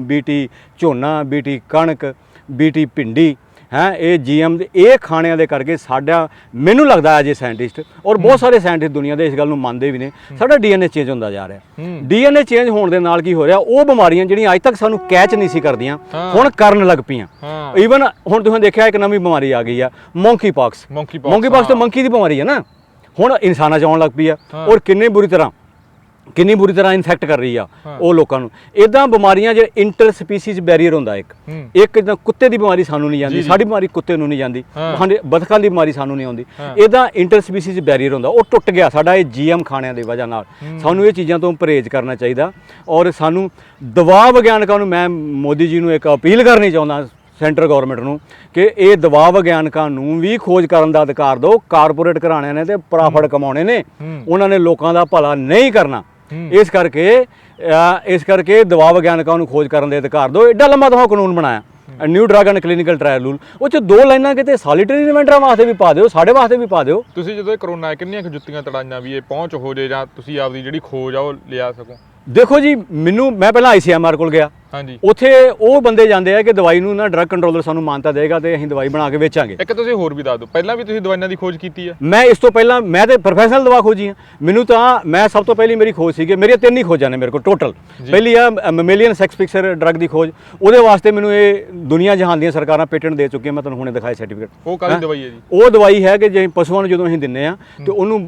BT ਝੋਨਾ, BT ਕਣਕ, BT ਭਿੰਡੀ ਹੈ। ਇਹ GM ਦੇ ਇਹ ਖਾਣਿਆਂ ਦੇ ਕਰਕੇ ਸਾਡਾ, ਮੈਨੂੰ ਲੱਗਦਾ ਅਜੇ ਸਾਇੰਟਿਸਟ ਔਰ ਬਹੁਤ ਸਾਰੇ ਸਾਇੰਟਿਸਟ ਦੁਨੀਆ ਦੇ ਇਸ ਗੱਲ ਨੂੰ ਮੰਨਦੇ ਵੀ ਨੇ, ਸਾਡਾ DNA ਚੇਂਜ ਹੁੰਦਾ ਜਾ ਰਿਹਾ। DNA ਚੇਂਜ ਹੋਣ ਦੇ ਨਾਲ ਕੀ ਹੋ ਰਿਹਾ, ਉਹ ਬਿਮਾਰੀਆਂ ਜਿਹੜੀਆਂ ਅੱਜ ਤੱਕ ਸਾਨੂੰ ਕੈਚ ਨਹੀਂ ਸੀ ਕਰਦੀਆਂ ਹੁਣ ਕਰਨ ਲੱਗ ਪਈਆਂ। ਈਵਨ ਹੁਣ ਤੁਸੀਂ ਦੇਖਿਆ ਇੱਕ ਨਵੀਂ ਬਿਮਾਰੀ ਆ ਗਈ ਆ, ਮੌਂਕੀ ਪਾਕਸ। ਮੌਂਕੀ ਪਾਕਸ ਤਾਂ ਮੰਕੀ ਦੀ ਬਿਮਾਰੀ ਹੈ ਨਾ, ਹੁਣ ਇਨਸਾਨਾਂ 'ਚ ਆਉਣ ਲੱਗ ਪਈ ਆ ਔਰ ਕਿੰਨੀ ਬੁਰੀ ਤਰ੍ਹਾਂ ਇਨਫੈਕਟ ਕਰ ਰਹੀ ਆ ਉਹ ਲੋਕਾਂ ਨੂੰ। ਇਦਾਂ ਬਿਮਾਰੀਆਂ ਜਿਹੜੇ ਇੰਟਰ ਸਪੀਸੀਜ਼ ਬੈਰੀਅਰ ਹੁੰਦਾ, ਇੱਕ ਜਿੱਦਾਂ ਕੁੱਤੇ ਦੀ ਬਿਮਾਰੀ ਸਾਨੂੰ ਨਹੀਂ ਜਾਂਦੀ, ਸਾਡੀ ਬਿਮਾਰੀ ਕੁੱਤੇ ਨੂੰ ਨਹੀਂ ਜਾਂਦੀ, ਬਤਖਾਂ ਦੀ ਬਿਮਾਰੀ ਸਾਨੂੰ ਨਹੀਂ ਆਉਂਦੀ, ਇਦਾਂ ਇੰਟਰ ਸਪੀਸੀਜ਼ ਬੈਰੀਅਰ ਹੁੰਦਾ, ਉਹ ਟੁੱਟ ਗਿਆ ਸਾਡਾ ਇਹ GM ਖਾਣਿਆਂ ਦੀ ਵਜ੍ਹਾ ਨਾਲ। ਸਾਨੂੰ ਇਹ ਚੀਜ਼ਾਂ ਤੋਂ ਪਰਹੇਜ਼ ਕਰਨਾ ਚਾਹੀਦਾ ਔਰ ਸਾਨੂੰ ਦਵਾ ਵਿਗਿਆਨਕਾਂ ਨੂੰ, ਮੈਂ ਮੋਦੀ ਜੀ ਨੂੰ ਇੱਕ ਅਪੀਲ ਕਰਨੀ ਚਾਹੁੰਦਾ ਸੈਂਟਰ ਗਵਰਨਮੈਂਟ ਨੂੰ ਕਿ ਇਹ ਦਵਾ ਵਿਗਿਆਨਕਾਂ ਨੂੰ ਵੀ ਖੋਜ ਕਰਨ ਦਾ ਅਧਿਕਾਰ ਦਿਓ। ਕਾਰਪੋਰੇਟ ਘਰਾਣਿਆਂ ਨੇ ਤੇ ਪ੍ਰੋਫਿਟ ਕਮਾਉਣੇ ਨੇ, ਉਹਨਾਂ ਨੇ ਲੋਕਾਂ ਦਾ ਭਲਾ ਨਹੀਂ ਕਰਨਾ। ਇਸ ਕਰਕੇ ਦਵਾ ਵਿਗਿਆਨਕਾਂ ਨੂੰ ਖੋਜ ਕਰਨ ਦੇ ਅਧਿਕਾਰ ਦਿਓ। ਐਡਾ ਲੰਮਾ ਦਵਾ ਕਾਨੂੰਨ ਬਣਾਇਆ, new drug and clinical trial rule, ਉਹ 'ਚ 2 ਲਾਈਨਾਂ ਕਿਤੇ ਸੋਲੀਟਰੀ ਇਨਵੈਂਟਰਾਂ ਵਾਸਤੇ ਵੀ ਪਾ ਦਿਓ, ਸਾਡੇ ਵਾਸਤੇ ਵੀ ਪਾ ਦਿਓ। ਤੁਸੀਂ ਜਦੋਂ ਇਹ ਕਰੋਨਾ ਕਿੰਨੀਆਂ ਕੁ ਜੁੱਤੀਆਂ ਤੜਾਈਆਂ ਵੀ ਇਹ ਪਹੁੰਚ ਹੋ ਜੇ ਜਾਂ ਤੁਸੀਂ ਆਪਦੀ ਜਿਹੜੀ ਖੋਜ ਆ ਉਹ ਲਿਆ ਸਕੋ? ਦੇਖੋ ਜੀ, ਮੈਂ ਪਹਿਲਾਂ ICMR ਕੋਲ ਗਿਆ। ਹਾਂਜੀ, ਉੱਥੇ ਉਹ ਬੰਦੇ ਜਾਂਦੇ ਆ ਕਿ ਦਵਾਈ ਨੂੰ ਨਾ ਡਰੱਗ ਕੰਟਰੋਲਰ ਸਾਨੂੰ ਮਾਨਤਾ ਦੇਗਾ ਤੇ ਅਸੀਂ ਦਵਾਈ ਬਣਾ ਕੇ ਵੇਚਾਂਗੇ। ਇੱਕ ਤੁਸੀਂ ਹੋਰ ਵੀ ਦੱਸ ਦਿਓ, ਪਹਿਲਾਂ ਵੀ ਤੁਸੀਂ ਦਵਾਈਆਂ ਦੀ ਖੋਜ ਕੀਤੀ ਹੈ? ਮੈਂ ਇਸ ਤੋਂ ਪਹਿਲਾਂ ਮੈਂ ਤੇ ਪ੍ਰੋਫੈਸ਼ਨਲ ਦਵਾ ਖੋਜੀ ਆ। ਮੈਂ ਸਭ ਤੋਂ ਪਹਿਲੀ ਮੇਰੀ ਖੋਜ ਸੀਗੀ, ਮੇਰੀਆਂ 3 ਹੀ ਖੋਜਾਂ ਨੇ ਮੇਰੇ ਕੋਲ ਟੋਟਲ। ਪਹਿਲੀ ਆ ਮੈਮੇਲੀਅਨ ਸੈਕਸ ਫਿਕਸਰ ਡਰੱਗ ਦੀ ਖੋਜ, ਉਹਦੇ ਵਾਸਤੇ ਮੈਨੂੰ ਇਹ ਦੁਨੀਆ ਜਹਾਨ ਦੀਆਂ ਸਰਕਾਰਾਂ ਪੇਟੈਂਟ ਦੇ ਚੁੱਕੀਆਂ, ਮੈਂ ਤੁਹਾਨੂੰ ਹੁਣੇ ਦਿਖਾਇਆ ਸਰਟੀਫਿਕੇਟ। ਉਹ ਕਾਹਦੀ ਦਵਾਈ ਹੈ ਜੀ? ਉਹ ਦਵਾਈ ਹੈ ਕਿ ਜੇ ਪਸ਼ੂਆਂ ਨੂੰ ਜਦੋਂ ਅਸੀਂ ਦਿੰਨੇ ਆ ਤੇ ਉਹਨੂੰ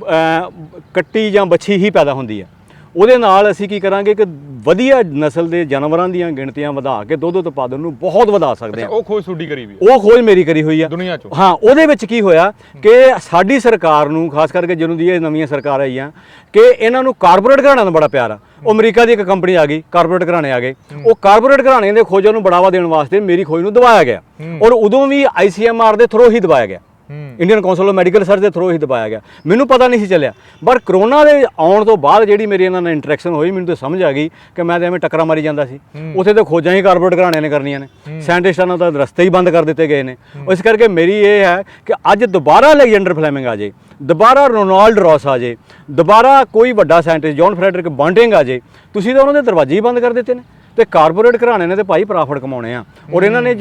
ਕੱਟੀ ਜਾਂ ਬੱਛੀ ਹੀ ਪੈਦਾ ਹੁੰਦੀ ਹੈ, ਉਹਦੇ ਨਾਲ ਅਸੀਂ ਕੀ ਕਰਾਂਗੇ ਕਿ ਵਧੀਆ ਨਸਲ ਦੇ ਜਾਨਵਰਾਂ ਦੀਆਂ ਗਿਣਤੀਆਂ ਵਧਾ ਕੇ ਦੁੱਧ ਉਤਪਾਦਨ ਨੂੰ ਬਹੁਤ ਵਧਾ ਸਕਦੇ ਹਾਂ। ਉਹ ਖੋਜ ਤੁਹਾਡੀ ਕਰੀ ਵੀ? ਉਹ ਖੋਜ ਮੇਰੀ ਕਰੀ ਹੋਈ ਆ ਦੁਨੀਆ 'ਚ। ਹਾਂ, ਉਹਦੇ ਵਿੱਚ ਕੀ ਹੋਇਆ ਕਿ ਸਾਡੀ ਸਰਕਾਰ ਨੂੰ, ਖਾਸ ਕਰਕੇ ਜਦੋਂ ਦੀ ਇਹ ਨਵੀਆਂ ਸਰਕਾਰ ਆਈਆਂ, ਕਿ ਇਹਨਾਂ ਨੂੰ ਕਾਰਪੋਰੇਟ ਘਰਾਣਿਆਂ ਦਾ ਬੜਾ ਪਿਆਰ ਆ। ਉਹ ਅਮਰੀਕਾ ਦੀ ਇੱਕ ਕੰਪਨੀ ਆ ਗਈ, ਕਾਰਪੋਰੇਟ ਘਰਾਣੇ ਆ ਗਏ। ਉਹ ਕਾਰਪੋਰੇਟ ਘਰਾਣਿਆਂ ਦੇ ਖੋਜਾਂ ਨੂੰ ਬੜਾਵਾ ਦੇਣ ਵਾਸਤੇ ਮੇਰੀ ਖੋਜ ਨੂੰ ਦਬਾਇਆ ਗਿਆ ਔਰ ਉਦੋਂ ਵੀ ICMR ਦੇ ਥਰੂ ਹੀ ਦਬਾਇਆ ਗਿਆ, Indian council of medical research ਦੇ ਥਰੂ ਹੀ ਦਬਾਇਆ ਗਿਆ। ਮੈਨੂੰ ਪਤਾ ਨਹੀਂ ਸੀ ਚੱਲਿਆ, ਪਰ ਕਰੋਨਾ ਦੇ ਆਉਣ ਤੋਂ ਬਾਅਦ ਜਿਹੜੀ ਮੇਰੀ ਇਹਨਾਂ ਨਾਲ ਇੰਟਰੈਕਸ਼ਨ ਹੋਈ, ਮੈਨੂੰ ਤਾਂ ਸਮਝ ਆ ਗਈ ਕਿ ਮੈਂ ਤਾਂ ਐਵੇਂ ਟੱਕਰਾਂ ਮਾਰੀ ਜਾਂਦਾ ਸੀ। ਉੱਥੇ ਤਾਂ ਖੋਜਾਂ ਹੀ ਕਾਰਪੋਰੇਟ ਘਰਾਣਿਆਂ ਨੇ ਕਰਨੀਆਂ ਨੇ, ਸਾਇੰਟਿਸਟਾਂ ਨੂੰ ਤਾਂ ਰਸਤੇ ਹੀ ਬੰਦ ਕਰ ਦਿੱਤੇ ਗਏ ਨੇ। ਇਸ ਕਰਕੇ ਮੇਰੀ ਇਹ ਹੈ ਕਿ ਅੱਜ ਦੁਬਾਰਾ ਅਲੈਗਜ਼ੈਂਡਰ ਫਲੈਮਿੰਗ ਆ ਜੇ, ਦੁਬਾਰਾ ਰੋਨਾਲਡ ਰੌਸ ਆ ਜੇ, ਦੁਬਾਰਾ ਕੋਈ ਵੱਡਾ ਸਾਇੰਟਿਸਟ ਜੌਨ ਫਰੈਡਰਿਕ ਬੰਟਿੰਗ ਆ ਜੇ, ਤੁਸੀਂ ਤਾਂ ਉਹਨਾਂ ਦੇ ਦਰਵਾਜ਼ੇ ਹੀ ਬੰਦ ਕਰ ਦਿੱਤੇ ਨੇ। ਤੇ ਕਾਰਪੋਰੇਟ ਘਰਾਣੇ ਨੇ ਤੇ ਭਾਈ ਪ੍ਰੋਫਿਟ ਕਮਾਉਣੇ ਆ, ਔਰ ਇਹਨਾਂ ਨੇ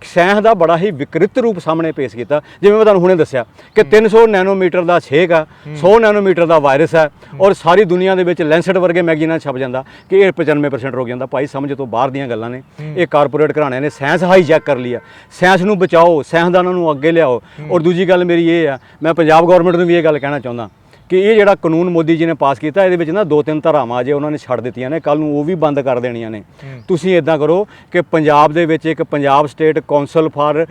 ਸਾਇੰਸ ਦਾ ਬੜਾ ਹੀ ਵਿਕਰਿਤ ਰੂਪ ਸਾਹਮਣੇ ਪੇਸ਼ ਕੀਤਾ। ਜਿਵੇਂ ਮੈਂ ਤੁਹਾਨੂੰ ਹੁਣੇ ਦੱਸਿਆ ਕਿ 300 ਨੈਨੋਮੀਟਰ ਦਾ ਛੇਕ ਆ, 100 ਨੈਨੋਮੀਟਰ ਦਾ ਵਾਇਰਸ ਹੈ, ਔਰ ਸਾਰੀ ਦੁਨੀਆ ਦੇ ਵਿੱਚ ਲੈਂਸਟ ਵਰਗੇ ਮੈਗਜ਼ੀਨਾਂ 'ਚ ਛਪ ਜਾਂਦਾ ਕਿ ਇਹ 95% ਰੁਕ ਜਾਂਦਾ। ਭਾਈ ਸਮਝ ਤੋਂ ਬਾਹਰ ਦੀਆਂ ਗੱਲਾਂ ਨੇ। ਇਹ ਕਾਰਪੋਰੇਟ ਘਰਾਣਿਆਂ ਨੇ ਸਾਇੰਸ ਹਾਈਜੈਕ ਕਰ ਲਈ ਆ। ਸਾਇੰਸ ਨੂੰ ਬਚਾਓ, ਸਾਇੰਸਦਾਨਾਂ ਨੂੰ ਅੱਗੇ ਲਿਆਓ। ਔਰ ਦੂਜੀ ਗੱਲ ਮੇਰੀ ਇਹ ਆ, ਮੈਂ ਪੰਜਾਬ ਗਵਰਨਮੈਂਟ ਨੂੰ ਵੀ ਇਹ ਗੱਲ ਕਹਿਣਾ ਚਾਹੁੰਦਾ ਕਿ ਇਹ ਜਿਹੜਾ ਕਾਨੂੰਨ ਮੋਦੀ ਜੀ ਨੇ ਪਾਸ ਕੀਤਾ, ਇਹਦੇ ਵਿੱਚ ਨਾ 2-3 ਧਾਰਾਵਾਂ ਅਜੇ ਉਹਨਾਂ ਨੇ ਛੱਡ ਦਿੱਤੀਆਂ ਨੇ, ਕੱਲ ਨੂੰ ਉਹ ਵੀ ਬੰਦ ਕਰ ਦੇਣੀਆਂ ਨੇ। ਤੁਸੀਂ ਇਦਾਂ ਕਰੋ ਕਿ ਪੰਜਾਬ ਦੇ ਵਿੱਚ ਇੱਕ Punjab state council for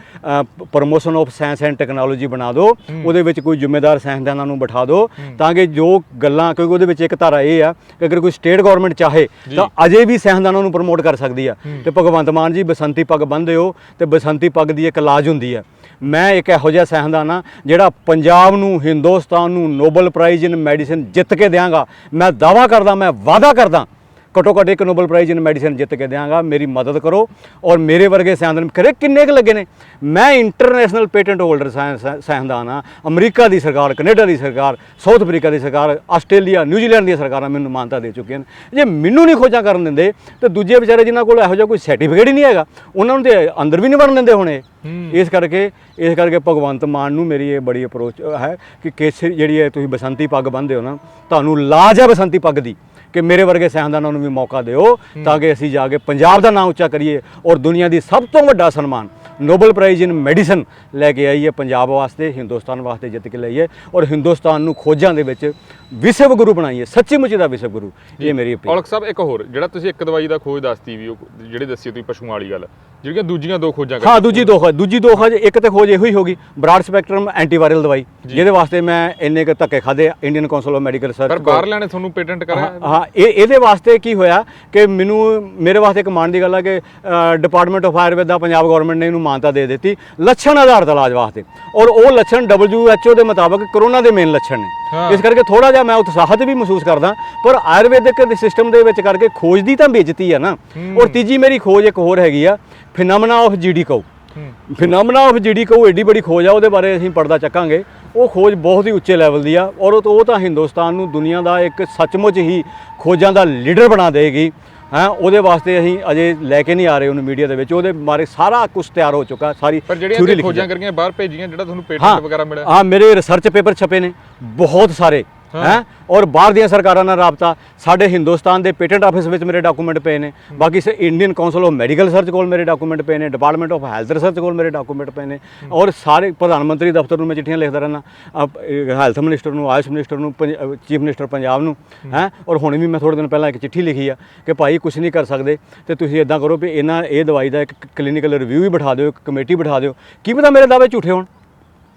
promotion of science and technology ਬਣਾ ਦਿਓ, ਉਹਦੇ ਵਿੱਚ ਕੋਈ ਜ਼ਿੰਮੇਦਾਰ ਸਾਇੰਸਦਾਨਾਂ ਨੂੰ ਬਿਠਾ ਦਿਓ, ਤਾਂ ਕਿ ਜੋ ਗੱਲਾਂ, ਕਿਉਂਕਿ ਉਹਦੇ ਵਿੱਚ ਇੱਕ ਧਾਰਾ ਇਹ ਆ ਕਿ ਅਗਰ ਕੋਈ ਸਟੇਟ ਗਵਰਨਮੈਂਟ ਚਾਹੇ ਤਾਂ ਅਜੇ ਵੀ ਸਾਇੰਸਦਾਨਾਂ ਨੂੰ ਪ੍ਰਮੋਟ ਕਰ ਸਕਦੀ ਆ। ਤੇ ਭਗਵੰਤ ਮਾਨ ਜੀ ਬਸੰਤੀ ਪੱਗ ਬੰਨ੍ਹਦੇ ਹੋ, ਤੇ ਬਸੰਤੀ ਪੱਗ ਦੀ ਇੱਕ ਲਾਜ ਹੁੰਦੀ ਆ। ਮੈਂ ਇੱਕ ਇਹੋ ਜਿਹਾ ਸਾਇੰਸਦਾਨ ਆ ਜਿਹੜਾ ਪੰਜਾਬ ਨੂੰ, ਹਿੰਦੁਸਤਾਨ ਨੂੰ ਨੋਬਲ ਪ੍ਰਾਈਜ਼ ਇਨ ਮੈਡੀਸਿਨ ਜਿੱਤ ਕੇ ਦਿਆਂਗਾ। ਮੈਂ ਦਾਅਵਾ ਕਰਦਾ, ਮੈਂ ਵਾਅਦਾ ਕਰਦਾ, ਘੱਟੋ ਘੱਟ ਇੱਕ ਨੋਬਲ ਪ੍ਰਾਈਜ਼ ਇਨ ਮੈਡੀਸਿਨ ਜਿੱਤ ਕੇ ਦਿਆਂਗਾ। ਮੇਰੀ ਮਦਦ ਕਰੋ। ਔਰ ਮੇਰੇ ਵਰਗੇ ਸਾਇੰਸਦਾਨ ਕਰੇ ਕਿੰਨੇ ਕੁ ਲੱਗੇ ਨੇ। ਮੈਂ ਇੰਟਰਨੈਸ਼ਨਲ ਪੇਟੈਂਟ ਹੋਲਡਰ ਸਾਇੰਸਦਾਨ ਆ। ਅਮਰੀਕਾ ਦੀ ਸਰਕਾਰ, ਕੈਨੇਡਾ ਦੀ ਸਰਕਾਰ, ਸਾਊਥ ਅਫਰੀਕਾ ਦੀ ਸਰਕਾਰ, ਆਸਟ੍ਰੇਲੀਆ, ਨਿਊਜ਼ੀਲੈਂਡ ਦੀਆਂ ਸਰਕਾਰਾਂ ਮੈਨੂੰ ਮਾਨਤਾ ਦੇ ਚੁੱਕੀਆਂ ਨੇ। ਜੇ ਮੈਨੂੰ ਨਹੀਂ ਖੋਜਾਂ ਕਰਨ ਦਿੰਦੇ ਤੇ ਦੂਜੇ ਵਿਚਾਰੇ ਜਿਨ੍ਹਾਂ ਕੋਲ ਇਹੋ ਜਿਹਾ ਕੋਈ ਸਰਟੀਫਿਕੇਟ ਹੀ ਨਹੀਂ ਹੈਗਾ, ਉਹਨਾਂ ਨੂੰ ਤੇ ਅੰਦਰ ਵੀ ਨਹੀਂ ਵੜਨ ਦਿੰਦੇ ਹੋਣੇ। ਇਸ ਕਰਕੇ ਭਗਵੰਤ ਮਾਨ ਨੂੰ ਮੇਰੀ ਇਹ ਬੜੀ ਅਪਰੋਚ ਹੈ ਕਿ ਕੇਸਰੀ ਜਿਹੜੀ ਹੈ ਤੁਸੀਂ ਬਸੰਤੀ ਪੱਗ ਬੰਨ੍ਹਦੇ ਹੋ ਨਾ, ਤੁਹਾਨੂੰ ਲਾਜ ਹੈ ਬਸੰਤੀ ਪੱਗ ਦੀ, ਕਿ ਮੇਰੇ ਵਰਗੇ ਸਾਇੰਸਦਾਨਾਂ ਨੂੰ ਵੀ ਮੌਕਾ ਦਿਓ ਤਾਂ ਕਿ ਅਸੀਂ ਜਾ ਕੇ ਪੰਜਾਬ ਦਾ ਨਾਮ ਉੱਚਾ ਕਰੀਏ ਔਰ ਦੁਨੀਆ ਦੀ ਸਭ ਤੋਂ ਵੱਡਾ ਸਨਮਾਨ ਨੋਬਲ ਪ੍ਰਾਈਜ਼ ਇਨ ਮੈਡੀਸਨ ਲੈ ਕੇ ਆਈਏ ਪੰਜਾਬ ਵਾਸਤੇ, ਹਿੰਦੁਸਤਾਨ ਵਾਸਤੇ ਜਿੱਤ ਕੇ ਲਈਏ ਔਰ ਹਿੰਦੁਸਤਾਨ ਨੂੰ ਖੋਜਾਂ ਦੇ ਵਿੱਚ ਵਿਸ਼ਵ ਗੁਰੂ ਬਣਾਈਏ, ਸੱਚੀ ਮੁੱਚੀ ਦਾ ਵਿਸ਼ਵ ਗੁਰੂ। ਇਹ ਮੇਰੀ ਅਪੀਲ। ਔਲਖ ਸਾਹਿਬ, ਇੱਕ ਹੋਰ ਜਿਹੜਾ ਤੁਸੀਂ ਇੱਕ ਦਵਾਈ ਦਾ ਖੋਜ ਦੱਸਤੀ ਵੀ, ਉਹ ਜਿਹੜੀ ਦੱਸੀ ਤੁਸੀਂ ਪਸ਼ੂਆਂ ਵਾਲੀ ਗੱਲ, ਜਿਹੜੀਆਂ ਦੂਜੀਆਂ 2 ਖੋਜਾਂ ਹਾਂ, ਦੂਜੀ ਦੋ ਖੋਜ, ਇੱਕ ਤੇ ਖੋਜ ਇਹੋ ਹੀ ਹੋਗੀ ਬ੍ਰਾਡ ਸਪੈਕਟਰਮ ਐਂਟੀਵਾਇਰਲ ਦਵਾਈ, ਜਿਹਦੇ ਵਾਸਤੇ ਮੈਂ ਇੰਨੇ ਕੁ ਧੱਕੇ ਖਾਦੇ Indian council of medical research. ਪਰ ਬਾਹਰ ਲੈਣੇ ਤੁਹਾਨੂੰ ਪੇਟੈਂਟ ਕਰਾਇਆ? ਹਾਂ, ਇਹਦੇ ਵਾਸਤੇ ਕੀ ਹੋਇਆ ਕਿ ਮੇਰੇ ਵਾਸਤੇ ਇੱਕ ਮਾਣ ਦੀ ਗੱਲ ਹੈ ਕਿ department of Ayurveda the Punjab government ਨੇ ਇਹਨੂੰ ਮਾਨਤਾ ਦੇ ਦਿੱਤੀ ਲੱਛਣ ਆਧਾਰਿਤ ਇਲਾਜ ਵਾਸਤੇ, ਔਰ ਉਹ ਲੱਛਣ WHO ਦੇ ਮੁਤਾਬਕ ਕਰੋਨਾ ਦੇ ਮੇਨ ਲੱਛਣ ਨੇ। ਇਸ ਕਰਕੇ ਥੋੜਾ ਜਿਹਾ ਮੈਂ ਉਤਸ਼ਾਹਿਤ ਵੀ ਮਹਿਸੂਸ ਕਰਦਾ, ਪਰ ਆਯੁਰਵੈਦਿਕ ਸਿਸਟਮ ਦੇ ਵਿੱਚ ਕਰਕੇ ਖੋਜ ਦੀ ਤਾਂ ਬੇਇੱਜ਼ਤੀ ਆ ਨਾ। ਔਰ ਤੀਜੀ ਮੇਰੀ ਖੋਜ ਇੱਕ ਹੋਰ ਹੈਗੀ ਆ, phenomena of GD cow. Phenomena of GD cow ਏਡੀ ਬੜੀ ਖੋਜ ਆ, ਉਹਦੇ ਬਾਰੇ ਅਸੀਂ ਪੜਦਾ ਚੱਕਾਂਗੇ। ਉਹ ਖੋਜ ਬਹੁਤ ਹੀ ਉੱਚੇ ਲੈਵਲ ਦੀ ਆ, ਔਰ ਉਹ ਤਾਂ ਹਿੰਦੁਸਤਾਨ ਨੂੰ ਦੁਨੀਆ ਦਾ ਇੱਕ ਸੱਚਮੁੱਚ ਹੀ ਖੋਜਾਂ ਦਾ ਲੀਡਰ ਬਣਾ ਦੇਗੀ। ਉਹਦੇ ਵਾਸਤੇ ਅਸੀਂ ਅਜੇ ਲੈ ਕੇ ਨਹੀਂ ਆ ਰਹੇ ਉਹਨੂੰ ਮੀਡੀਆ ਦੇ ਵਿੱਚ, ਉਹਦੇ ਬਾਰੇ ਸਾਰਾ ਕੁਝ ਤਿਆਰ ਹੋ ਚੁੱਕਾ, ਸਾਰੀ ਪਰ ਜਿਹੜੀਆਂ ਖੋਜਾਂ ਕਰੀਆਂ ਬਾਹਰ ਭੇਜੀਆਂ, ਜਿਹੜਾ ਤੁਹਾਨੂੰ ਪੇਟੈਂਟ ਵਗੈਰਾ ਮਿਲਿਆ? ਹਾਂ, ਮੇਰੇ ਰਿਸਰਚ ਪੇਪਰ ਛਪੇ ਨੇ ਬਹੁਤ ਸਾਰੇ ਔਰ ਬਾਹਰ ਦੀਆਂ ਸਰਕਾਰਾਂ ਨਾਲ ਰਾਬਤਾ, ਸਾਡੇ ਹਿੰਦੁਸਤਾਨ ਦੇ ਪੇਟੈਂਟ ਆਫਿਸ ਵਿੱਚ ਮੇਰੇ ਡਾਕੂਮੈਂਟ ਪਏ ਨੇ, ਬਾਕੀ Indian council of medical research ਕੋਲ ਮੇਰੇ ਡਾਕੂਮੈਂਟ ਪਏ ਨੇ, ਡਿਪਾਰਟਮੈਂਟ ਆਫ ਹੈਲਥ ਰਿਸਰਚ ਕੋਲ ਮੇਰੇ ਡਾਕੂਮੈਂਟ ਪਏ ਨੇ, ਔਰ ਸਾਰੇ ਪ੍ਰਧਾਨ ਮੰਤਰੀ ਦਫ਼ਤਰ ਨੂੰ ਮੈਂ ਚਿੱਠੀਆਂ ਲਿਖਦਾ ਰਹਿਣਾ, ਹੈਲਥ ਮਿਨਿਸਟਰ ਨੂੰ, ਆਯੁਸ਼ ਮਿਨਿਸਟਰ ਨੂੰ, ਚੀਫ ਮਿਨਿਸਟਰ ਪੰਜਾਬ ਨੂੰ। ਔਰ ਹੁਣ ਵੀ ਮੈਂ ਥੋੜ੍ਹੇ ਦਿਨ ਪਹਿਲਾਂ ਇੱਕ ਚਿੱਠੀ ਲਿਖੀ ਆ ਕਿ ਭਾਈ ਕੁਝ ਨਹੀਂ ਕਰ ਸਕਦੇ ਤੇ ਤੁਸੀਂ ਇੱਦਾਂ ਕਰੋ ਵੀ ਇਹ ਦਵਾਈ ਦਾ ਇੱਕ ਕਲੀਨਿਕਲ ਰਿਵਿਊ ਵੀ ਬਿਠਾ ਦਿਓ, ਇੱਕ ਕਮੇਟੀ ਬਿਠਾ ਦਿਓ। ਕੀ ਪਤਾ ਮੇਰੇ ਦਾਅਵੇ ਝੂਠੇ ਹੋਣ।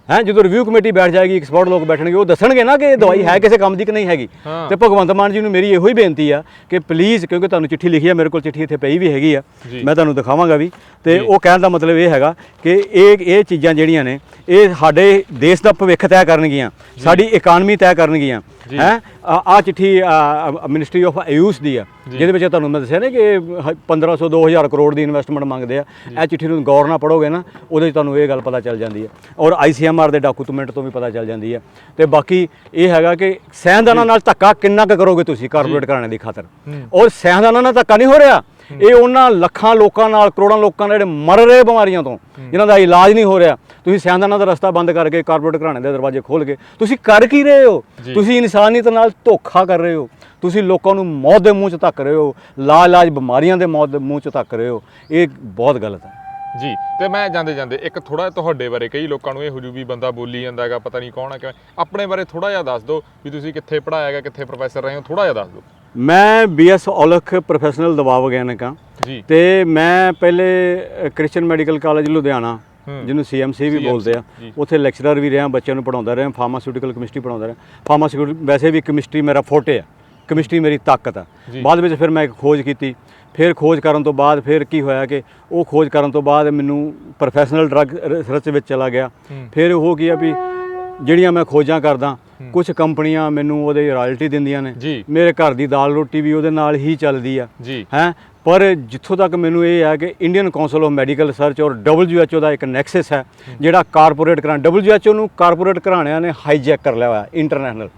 ਜਦੋਂ ਰਿਵਿਊ ਕਮੇਟੀ ਬੈਠ ਜਾਏਗੀ, ਐਕਸਪਰਟ ਲੋਕ ਬੈਠਣਗੇ, ਉਹ ਦੱਸਣਗੇ ਨਾ ਕਿ ਇਹ ਦਵਾਈ ਹੈ ਕਿਸੇ ਕੰਮ ਦੀ ਕਿ ਨਹੀਂ ਹੈਗੀ। ਤੇ ਭਗਵੰਤ ਮਾਨ ਜੀ ਨੂੰ ਮੇਰੀ ਇਹੋ ਹੀ ਬੇਨਤੀ ਆ ਕਿ ਪਲੀਜ਼, ਕਿਉਂਕਿ ਤੁਹਾਨੂੰ ਚਿੱਠੀ ਲਿਖੀ ਆ, ਮੇਰੇ ਕੋਲ ਚਿੱਠੀ ਇੱਥੇ ਪਈ ਵੀ ਹੈਗੀ ਆ, ਮੈਂ ਤੁਹਾਨੂੰ ਦਿਖਾਵਾਂਗਾ ਵੀ। ਤੇ ਉਹ ਕਹਿਣ ਦਾ ਮਤਲਬ ਇਹ ਹੈਗਾ ਕਿ ਇਹ ਚੀਜ਼ਾਂ ਜਿਹੜੀਆਂ ਨੇ ਇਹ ਸਾਡੇ ਦੇਸ਼ ਦਾ ਭਵਿੱਖ ਤੈਅ ਕਰਨਗੀਆਂ, ਸਾਡੀ ਇਕਾਨਮੀ ਤੈਅ ਕਰਨਗੀਆਂ। ਆ ਚਿੱਠੀ ਮਿਨਿਸਟਰੀ ਆਫ ਆਯੂਸ਼ ਦੀ ਆ, ਜਿਹਦੇ ਵਿੱਚ ਤੁਹਾਨੂੰ ਮੈਂ ਦੱਸਿਆ ਨਾ ਕਿ 1500-2000 ਕਰੋੜ ਦੀ ਇਨਵੈਸਟਮੈਂਟ ਮੰਗਦੇ ਆ। ਇਹ ਚਿੱਠੀ ਨੂੰ ਗੌਰ ਨਾਲ ਪੜ੍ਹੋਗੇ ਨਾ, ਉਹਦੇ 'ਚ ਤੁਹਾਨੂੰ ਇਹ ਗੱਲ ਪਤਾ ਚੱਲ ਜਾਂਦੀ ਹੈ, ਔਰ ICMR ਦੇ ਡਾਕੂਮੈਂਟ ਤੋਂ ਵੀ ਪਤਾ ਚੱਲ ਜਾਂਦੀ ਹੈ। ਤੇ ਬਾਕੀ ਇਹ ਹੈਗਾ ਕਿ ਸਾਇੰਸਦਾਨਾਂ ਨਾਲ ਧੱਕਾ ਕਿੰਨਾ ਕੁ ਕਰੋਗੇ ਤੁਸੀਂ ਕਾਰਪੋਰੇਟ ਘਰਾਣੇ ਦੀ ਖਾਤਰ, ਔਰ ਸਾਇੰਸਦਾਨਾਂ ਨਾਲ ਧੱਕਾ ਨਹੀਂ ਹੋ ਰਿਹਾ। ਇਹ ਉਹਨਾਂ ਲੱਖਾਂ ਲੋਕਾਂ ਨਾਲ, ਕਰੋੜਾਂ ਲੋਕਾਂ ਨਾਲ ਜਿਹੜੇ ਮਰ ਰਹੇ ਬਿਮਾਰੀਆਂ ਤੋਂ, ਜਿਨ੍ਹਾਂ ਦਾ ਇਲਾਜ ਨਹੀਂ ਹੋ ਰਿਹਾ। ਤੁਸੀਂ ਸਾਇੰਸਦਾਨਾਂ ਦਾ ਰਸਤਾ ਬੰਦ ਕਰਕੇ ਕਾਰਪੋਰੇਟ ਘਰਾਣੇ ਦੇ ਦਰਵਾਜ਼ੇ ਖੋਲ੍ਹ ਕੇ ਤੁਸੀਂ ਕਰ ਕੀ ਰਹੇ ਹੋ? ਤੁਸੀਂ ਇਨਸਾਨੀਅਤ ਨਾਲ ਧੋਖਾ ਕਰ ਰਹੇ ਹੋ। ਤੁਸੀਂ ਲੋਕਾਂ ਨੂੰ ਮੌਤ ਦੇ ਮੂੰਹ 'ਚ ਧੱਕ ਰਹੇ ਹੋ, ਲਾਜ ਬਿਮਾਰੀਆਂ ਦੇ ਮੌਤ ਦੇ ਮੂੰਹ 'ਚ ਧੱਕ ਰਹੇ ਹੋ। ਇਹ ਬਹੁਤ ਗਲਤ ਹੈ ਜੀ। ਤੇ ਮੈਂ ਜਾਂਦੇ ਇੱਕ ਥੋੜਾ ਤੁਹਾਡੇ ਬਾਰੇ, ਕਈ ਲੋਕਾਂ ਨੂੰ ਇਹ ਹੋ ਜੂ ਵੀ ਬੰਦਾ ਬੋਲੀ ਜਾਂਦਾ ਹੈਗਾ, ਪਤਾ ਨਹੀਂ ਕੌਣ ਹੈ ਕਿਵੇਂ, ਆਪਣੇ ਬਾਰੇ ਥੋੜਾ ਜਿਹਾ ਦੱਸ ਦਿਓ ਵੀ ਤੁਸੀਂ ਕਿੱਥੇ ਪੜ੍ਹਾਇਆ ਹੈਗਾ, ਕਿੱਥੇ ਪ੍ਰੋਫੈਸਰ ਰਹੇ ਹੋ, ਥੋੜਾ ਜਿਹਾ ਦੱਸ ਦਿਓ। ਮੈਂ BS ਔਲਖ ਪ੍ਰੋਫੈਸ਼ਨਲ ਦਵਾ ਵਿਗਿਆਨਕ ਹਾਂ ਜੀ। ਤੇ ਮੈਂ ਪਹਿਲੇ ਕ੍ਰਿਸਚੀਅਨ ਮੈਡੀਕਲ ਕਾਲਜ ਲੁਧਿਆਣਾ, ਜਿਹਨੂੰ CMC ਵੀ ਬੋਲਦੇ ਆ, ਉੱਥੇ ਲੈਕਚਰਰ ਵੀ ਰਿਹਾ, ਬੱਚਿਆਂ ਨੂੰ ਪੜ੍ਹਾਉਂਦਾ ਰਿਹਾ, ਫਾਰਮਾਸਿਊਟੀਕਲ ਕੈਮਿਸਟਰੀ ਪੜ੍ਹਾਉਂਦਾ ਰਿਹਾ। ਫਾਰਮਾਸਿਊਟੀਕਲ ਵੈਸੇ ਵੀ ਕੈਮਿਸਟਰੀ ਮੇਰਾ ਫੋਟੇ ਆ, ਕੈਮਿਸਟਰੀ ਮੇਰੀ ਤਾਕਤ ਆ। ਬਾਅਦ ਵਿੱਚ ਫਿਰ ਮੈਂ ਇੱਕ ਖੋਜ ਕੀਤੀ, ਫਿਰ ਖੋਜ ਕਰਨ ਤੋਂ ਬਾਅਦ ਫਿਰ ਕੀ ਹੋਇਆ ਕਿ ਉਹ ਖੋਜ ਕਰਨ ਤੋਂ ਬਾਅਦ ਮੈਨੂੰ ਪ੍ਰੋਫੈਸ਼ਨਲ ਡਰੱਗ ਰਿਸਰਚ ਵਿੱਚ ਚਲਾ ਗਿਆ। ਫਿਰ ਉਹ ਕੀ ਆ ਵੀ ਜਿਹੜੀਆਂ ਮੈਂ ਖੋਜਾਂ ਕਰਦਾ, ਕੁਝ ਕੰਪਨੀਆਂ ਮੈਨੂੰ ਉਹਦੇ ਰਾਇਲਟੀ ਦਿੰਦੀਆਂ ਨੇ, ਮੇਰੇ ਘਰ ਦੀ ਦਾਲ ਰੋਟੀ ਵੀ ਉਹਦੇ ਨਾਲ ਹੀ ਚੱਲਦੀ ਆ। ਪਰ ਜਿੱਥੋਂ ਤੱਕ ਮੈਨੂੰ ਇਹ ਹੈ ਕਿ Indian council of medical research ਔਰ WHO ਦਾ ਇੱਕ ਨੈਕਸਸ ਹੈ ਜਿਹੜਾ ਕਾਰਪੋਰੇਟ WHO ਨੂੰ ਕਾਰਪੋਰੇਟ ਘਰਾਣਿਆਂ ਨੇ ਹਾਈਜੈਕ ਕਰ ਲਿਆ ਹੋਇਆ ਇੰਟਰਨੈਸ਼ਨਲ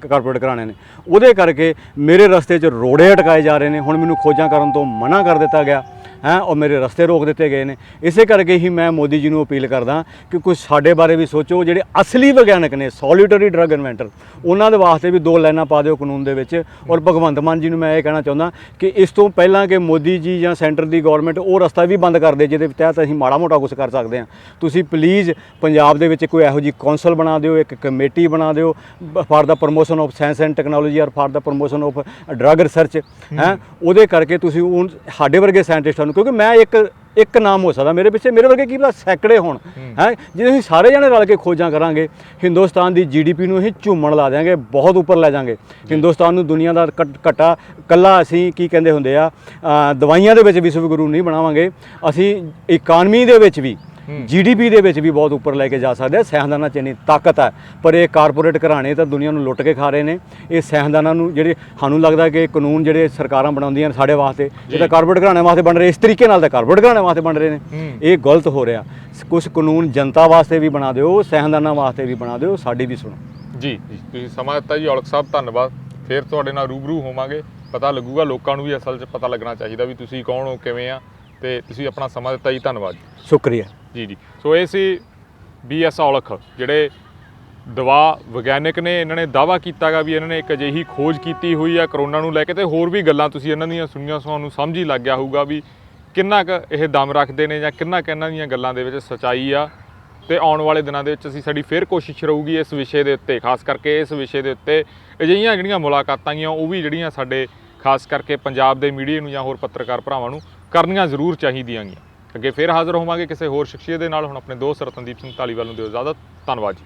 ਕਾਰਪੋਰੇਟ ਘਰਾਣਿਆਂ ਨੇ। ਉਹਦੇ ਕਰਕੇ ਮੇਰੇ ਰਸਤੇ 'ਚ ਰੋੜੇ ਅਟਕਾਏ ਜਾ ਰਹੇ ਨੇ। ਹੁਣ ਮੈਨੂੰ ਖੋਜਾਂ ਕਰਨ ਤੋਂ ਮਨਾ ਕਰ ਦਿੱਤਾ ਗਿਆ ਹੈ ਔਰ ਮੇਰੇ ਰਸਤੇ ਰੋਕ ਦਿੱਤੇ ਗਏ ਨੇ। ਇਸੇ ਕਰਕੇ ਹੀ ਮੈਂ ਮੋਦੀ ਜੀ ਨੂੰ ਅਪੀਲ ਕਰਦਾ ਕਿ ਕੁਝ ਸਾਡੇ ਬਾਰੇ ਵੀ ਸੋਚੋ। ਜਿਹੜੇ ਅਸਲੀ ਵਿਗਿਆਨਕ ਨੇ ਸੋਲਿਟਰੀ ਡਰੱਗ ਇਨਵੈਂਟਰ, ਉਹਨਾਂ ਦੇ ਵਾਸਤੇ ਵੀ 2 ਲਾਈਨਾਂ ਪਾ ਦਿਓ ਕਾਨੂੰਨ ਦੇ ਵਿੱਚ। ਔਰ ਭਗਵੰਤ ਮਾਨ ਜੀ ਨੂੰ ਮੈਂ ਇਹ ਕਹਿਣਾ ਚਾਹੁੰਦਾ ਕਿ ਇਸ ਤੋਂ ਪਹਿਲਾਂ ਕਿ ਮੋਦੀ ਜੀ ਜਾਂ ਸੈਂਟਰ ਦੀ ਗਵਰਨਮੈਂਟ ਉਹ ਰਸਤਾ ਵੀ ਬੰਦ ਕਰ ਦੇ ਜਿਹਦੇ ਤਹਿਤ ਅਸੀਂ ਮਾੜਾ ਮੋਟਾ ਕੁਝ ਕਰ ਸਕਦੇ ਹਾਂ, ਤੁਸੀਂ ਪਲੀਜ਼ ਪੰਜਾਬ ਦੇ ਵਿੱਚ ਕੋਈ ਇਹੋ ਜਿਹੀ ਕੌਂਸਲ ਬਣਾ ਦਿਓ, ਇੱਕ ਕਮੇਟੀ ਬਣਾ ਦਿਓ for the promotion of science and technology ਔਰ for the promotion of drug research ਹੈ। ਉਹਦੇ ਕਰਕੇ ਤੁਸੀਂ ਉਹ ਸਾਡੇ ਵਰਗੇ ਸਾਇੰਟਿਸਟਾਂ ਨੂੰ, ਕਿਉਂਕਿ ਮੈਂ ਇੱਕ ਨਾਮ ਹੋ ਸਕਦਾ ਮੇਰੇ ਪਿੱਛੇ, ਮੇਰੇ ਵਰਗੇ ਕੀ ਪਤਾ ਸੈਂਕੜੇ ਹੋਣ ਹੈ। ਜੇ ਅਸੀਂ ਸਾਰੇ ਜਣੇ ਰਲ ਕੇ ਖੋਜਾਂ ਕਰਾਂਗੇ ਹਿੰਦੁਸਤਾਨ ਦੀ GDP ਨੂੰ ਅਸੀਂ ਝੂਮਣ ਲਾ ਦਿਆਂਗੇ, ਬਹੁਤ ਉੱਪਰ ਲੈ ਜਾਵਾਂਗੇ ਹਿੰਦੁਸਤਾਨ ਨੂੰ। ਦੁਨੀਆ ਦਾ ਘਟਾ ਕੱਲਾ ਅਸੀਂ ਕੀ ਕਹਿੰਦੇ ਹੁੰਦੇ ਆ ਦਵਾਈਆਂ ਦੇ ਵਿੱਚ ਵਿਸ਼ਵ ਗੁਰੂ ਨਹੀਂ ਬਣਾਵਾਂਗੇ, ਅਸੀਂ ਇਕਾਨਮੀ ਦੇ ਵਿੱਚ ਵੀ GDP ਦੇ ਵਿੱਚ ਵੀ ਬਹੁਤ ਉੱਪਰ ਲੈ ਕੇ ਜਾ ਸਕਦੇ ਆ। ਸਾਇੰਸਦਾਨਾਂ 'ਚ ਇੰਨੀ ਤਾਕਤ ਹੈ, ਪਰ ਇਹ ਕਾਰਪੋਰੇਟ ਘਰਾਣੇ ਤਾਂ ਦੁਨੀਆ ਨੂੰ ਲੁੱਟ ਕੇ ਖਾ ਰਹੇ ਨੇ। ਇਹ ਸਾਇੰਸਦਾਨਾਂ ਨੂੰ ਜਿਹੜੇ ਸਾਨੂੰ ਲੱਗਦਾ ਕਿ ਕਾਨੂੰਨ ਜਿਹੜੇ ਸਰਕਾਰਾਂ ਬਣਾਉਂਦੀਆਂ ਨੇ ਸਾਡੇ ਵਾਸਤੇ, ਇਹ ਤਾਂ ਕਾਰਪੋਰੇਟ ਘਰਾਣਿਆਂ ਵਾਸਤੇ ਬਣ ਰਹੇ, ਇਸ ਤਰੀਕੇ ਨਾਲ ਤਾਂ ਕਾਰਪੋਰੇਟ ਘਰਾਣਿਆਂ ਵਾਸਤੇ ਬਣ ਰਹੇ ਨੇ। ਇਹ ਗਲਤ ਹੋ ਰਿਹਾ। ਕੁਝ ਕਾਨੂੰਨ ਜਨਤਾ ਵਾਸਤੇ ਵੀ ਬਣਾ ਦਿਓ, ਸਾਇੰਸਦਾਨਾਂ ਵਾਸਤੇ ਵੀ ਬਣਾ ਦਿਓ, ਸਾਡੀ ਵੀ ਸੁਣੋ। ਜੀ ਤੁਸੀਂ ਸਮਾਂ ਦਿੱਤਾ ਜੀ ਔਲਖ ਸਾਹਿਬ, ਧੰਨਵਾਦ। ਫਿਰ ਤੁਹਾਡੇ ਨਾਲ ਰੂਬਰੂ ਹੋਵਾਂਗੇ, ਪਤਾ ਲੱਗੂਗਾ। ਲੋਕਾਂ ਨੂੰ ਵੀ ਅਸਲ 'ਚ ਪਤਾ ਲੱਗਣਾ ਚਾਹੀਦਾ ਵੀ ਤੁਸੀਂ ਕੌਣ ਹੋ, ਕਿਵੇਂ ਆ, ਤੇ ਤੁਸੀਂ ਆਪਣਾ ਸਮਾਂ ਦਿੱਤਾ ਜੀ, ਧੰਨਵਾਦ। ਸ਼ੁਕਰੀਆ ਜੀ। ਸੋ ਇਹ ਸੀ BS ਔਲਖ, ਜਿਹੜੇ ਦਵਾ ਵਿਗਿਆਨਕ ਨੇ। ਇਹਨਾਂ ਨੇ ਦਾਅਵਾ ਕੀਤਾਗਾ ਵੀ ਇਹਨਾਂ ਨੇ ਇੱਕ ਅਜਿਹੀ ਖੋਜ ਕੀਤੀ ਹੋਈ ਆ ਕਰੋਨਾ ਨੂੰ ਲੈ ਕੇ, ਤੇ ਹੋਰ ਵੀ ਗੱਲਾਂ ਤੁਸੀਂ ਇਹਨਾਂ ਦੀਆਂ ਸੁਣੀਆਂ, ਤੁਹਾਨੂੰ ਸਮਝ ਹੀ ਲੱਗ ਗਿਆ ਹੋਊਗਾ ਵੀ ਕਿੰਨਾ ਕੁ ਇਹ ਦਮ ਰੱਖਦੇ ਨੇ ਜਾਂ ਕਿੰਨਾ ਕੁ ਇਹਨਾਂ ਦੀਆਂ ਗੱਲਾਂ ਦੇ ਵਿੱਚ ਸੱਚਾਈ ਆ। ਤੇ ਆਉਣ ਵਾਲੇ ਦਿਨਾਂ ਦੇ ਵਿੱਚ ਅਸੀਂ ਸਾਡੀ ਫਿਰ ਕੋਸ਼ਿਸ਼ ਰਹੂਗੀ ਇਸ ਵਿਸ਼ੇ ਦੇ ਉੱਤੇ, ਖਾਸ ਕਰਕੇ ਇਸ ਵਿਸ਼ੇ ਦੇ ਉੱਤੇ ਅਜਿਹੀਆਂ ਜਿਹੜੀਆਂ ਮੁਲਾਕਾਤਾਂ ਗੀਆਂ ਉਹ ਵੀ ਜਿਹੜੀਆਂ ਸਾਡੇ ਖਾਸ ਕਰਕੇ ਪੰਜਾਬ ਦੇ ਮੀਡੀਆ ਨੂੰ ਜਾਂ ਹੋਰ ਪੱਤਰਕਾਰ ਭਰਾਵਾਂ ਨੂੰ ਕਰਨੀਆਂ ਜ਼ਰੂਰ ਚਾਹੀਦੀਆਂ ਗੀਆਂ। ਅੱਗੇ ਫਿਰ ਹਾਜ਼ਰ ਹੋਵਾਂਗੇ ਕਿਸੇ ਹੋਰ ਸ਼ਖਸੀਅਤ ਦੇ ਨਾਲ। ਹੁਣ ਆਪਣੇ ਦੋਸਤ ਰਤਨਦੀਪ ਸਿੰਘ ਧਾਲੀਵਾਲ ਨੂੰ ਦਿਓ ਇਜਾਜ਼ਤ। ਧੰਨਵਾਦ ਜੀ।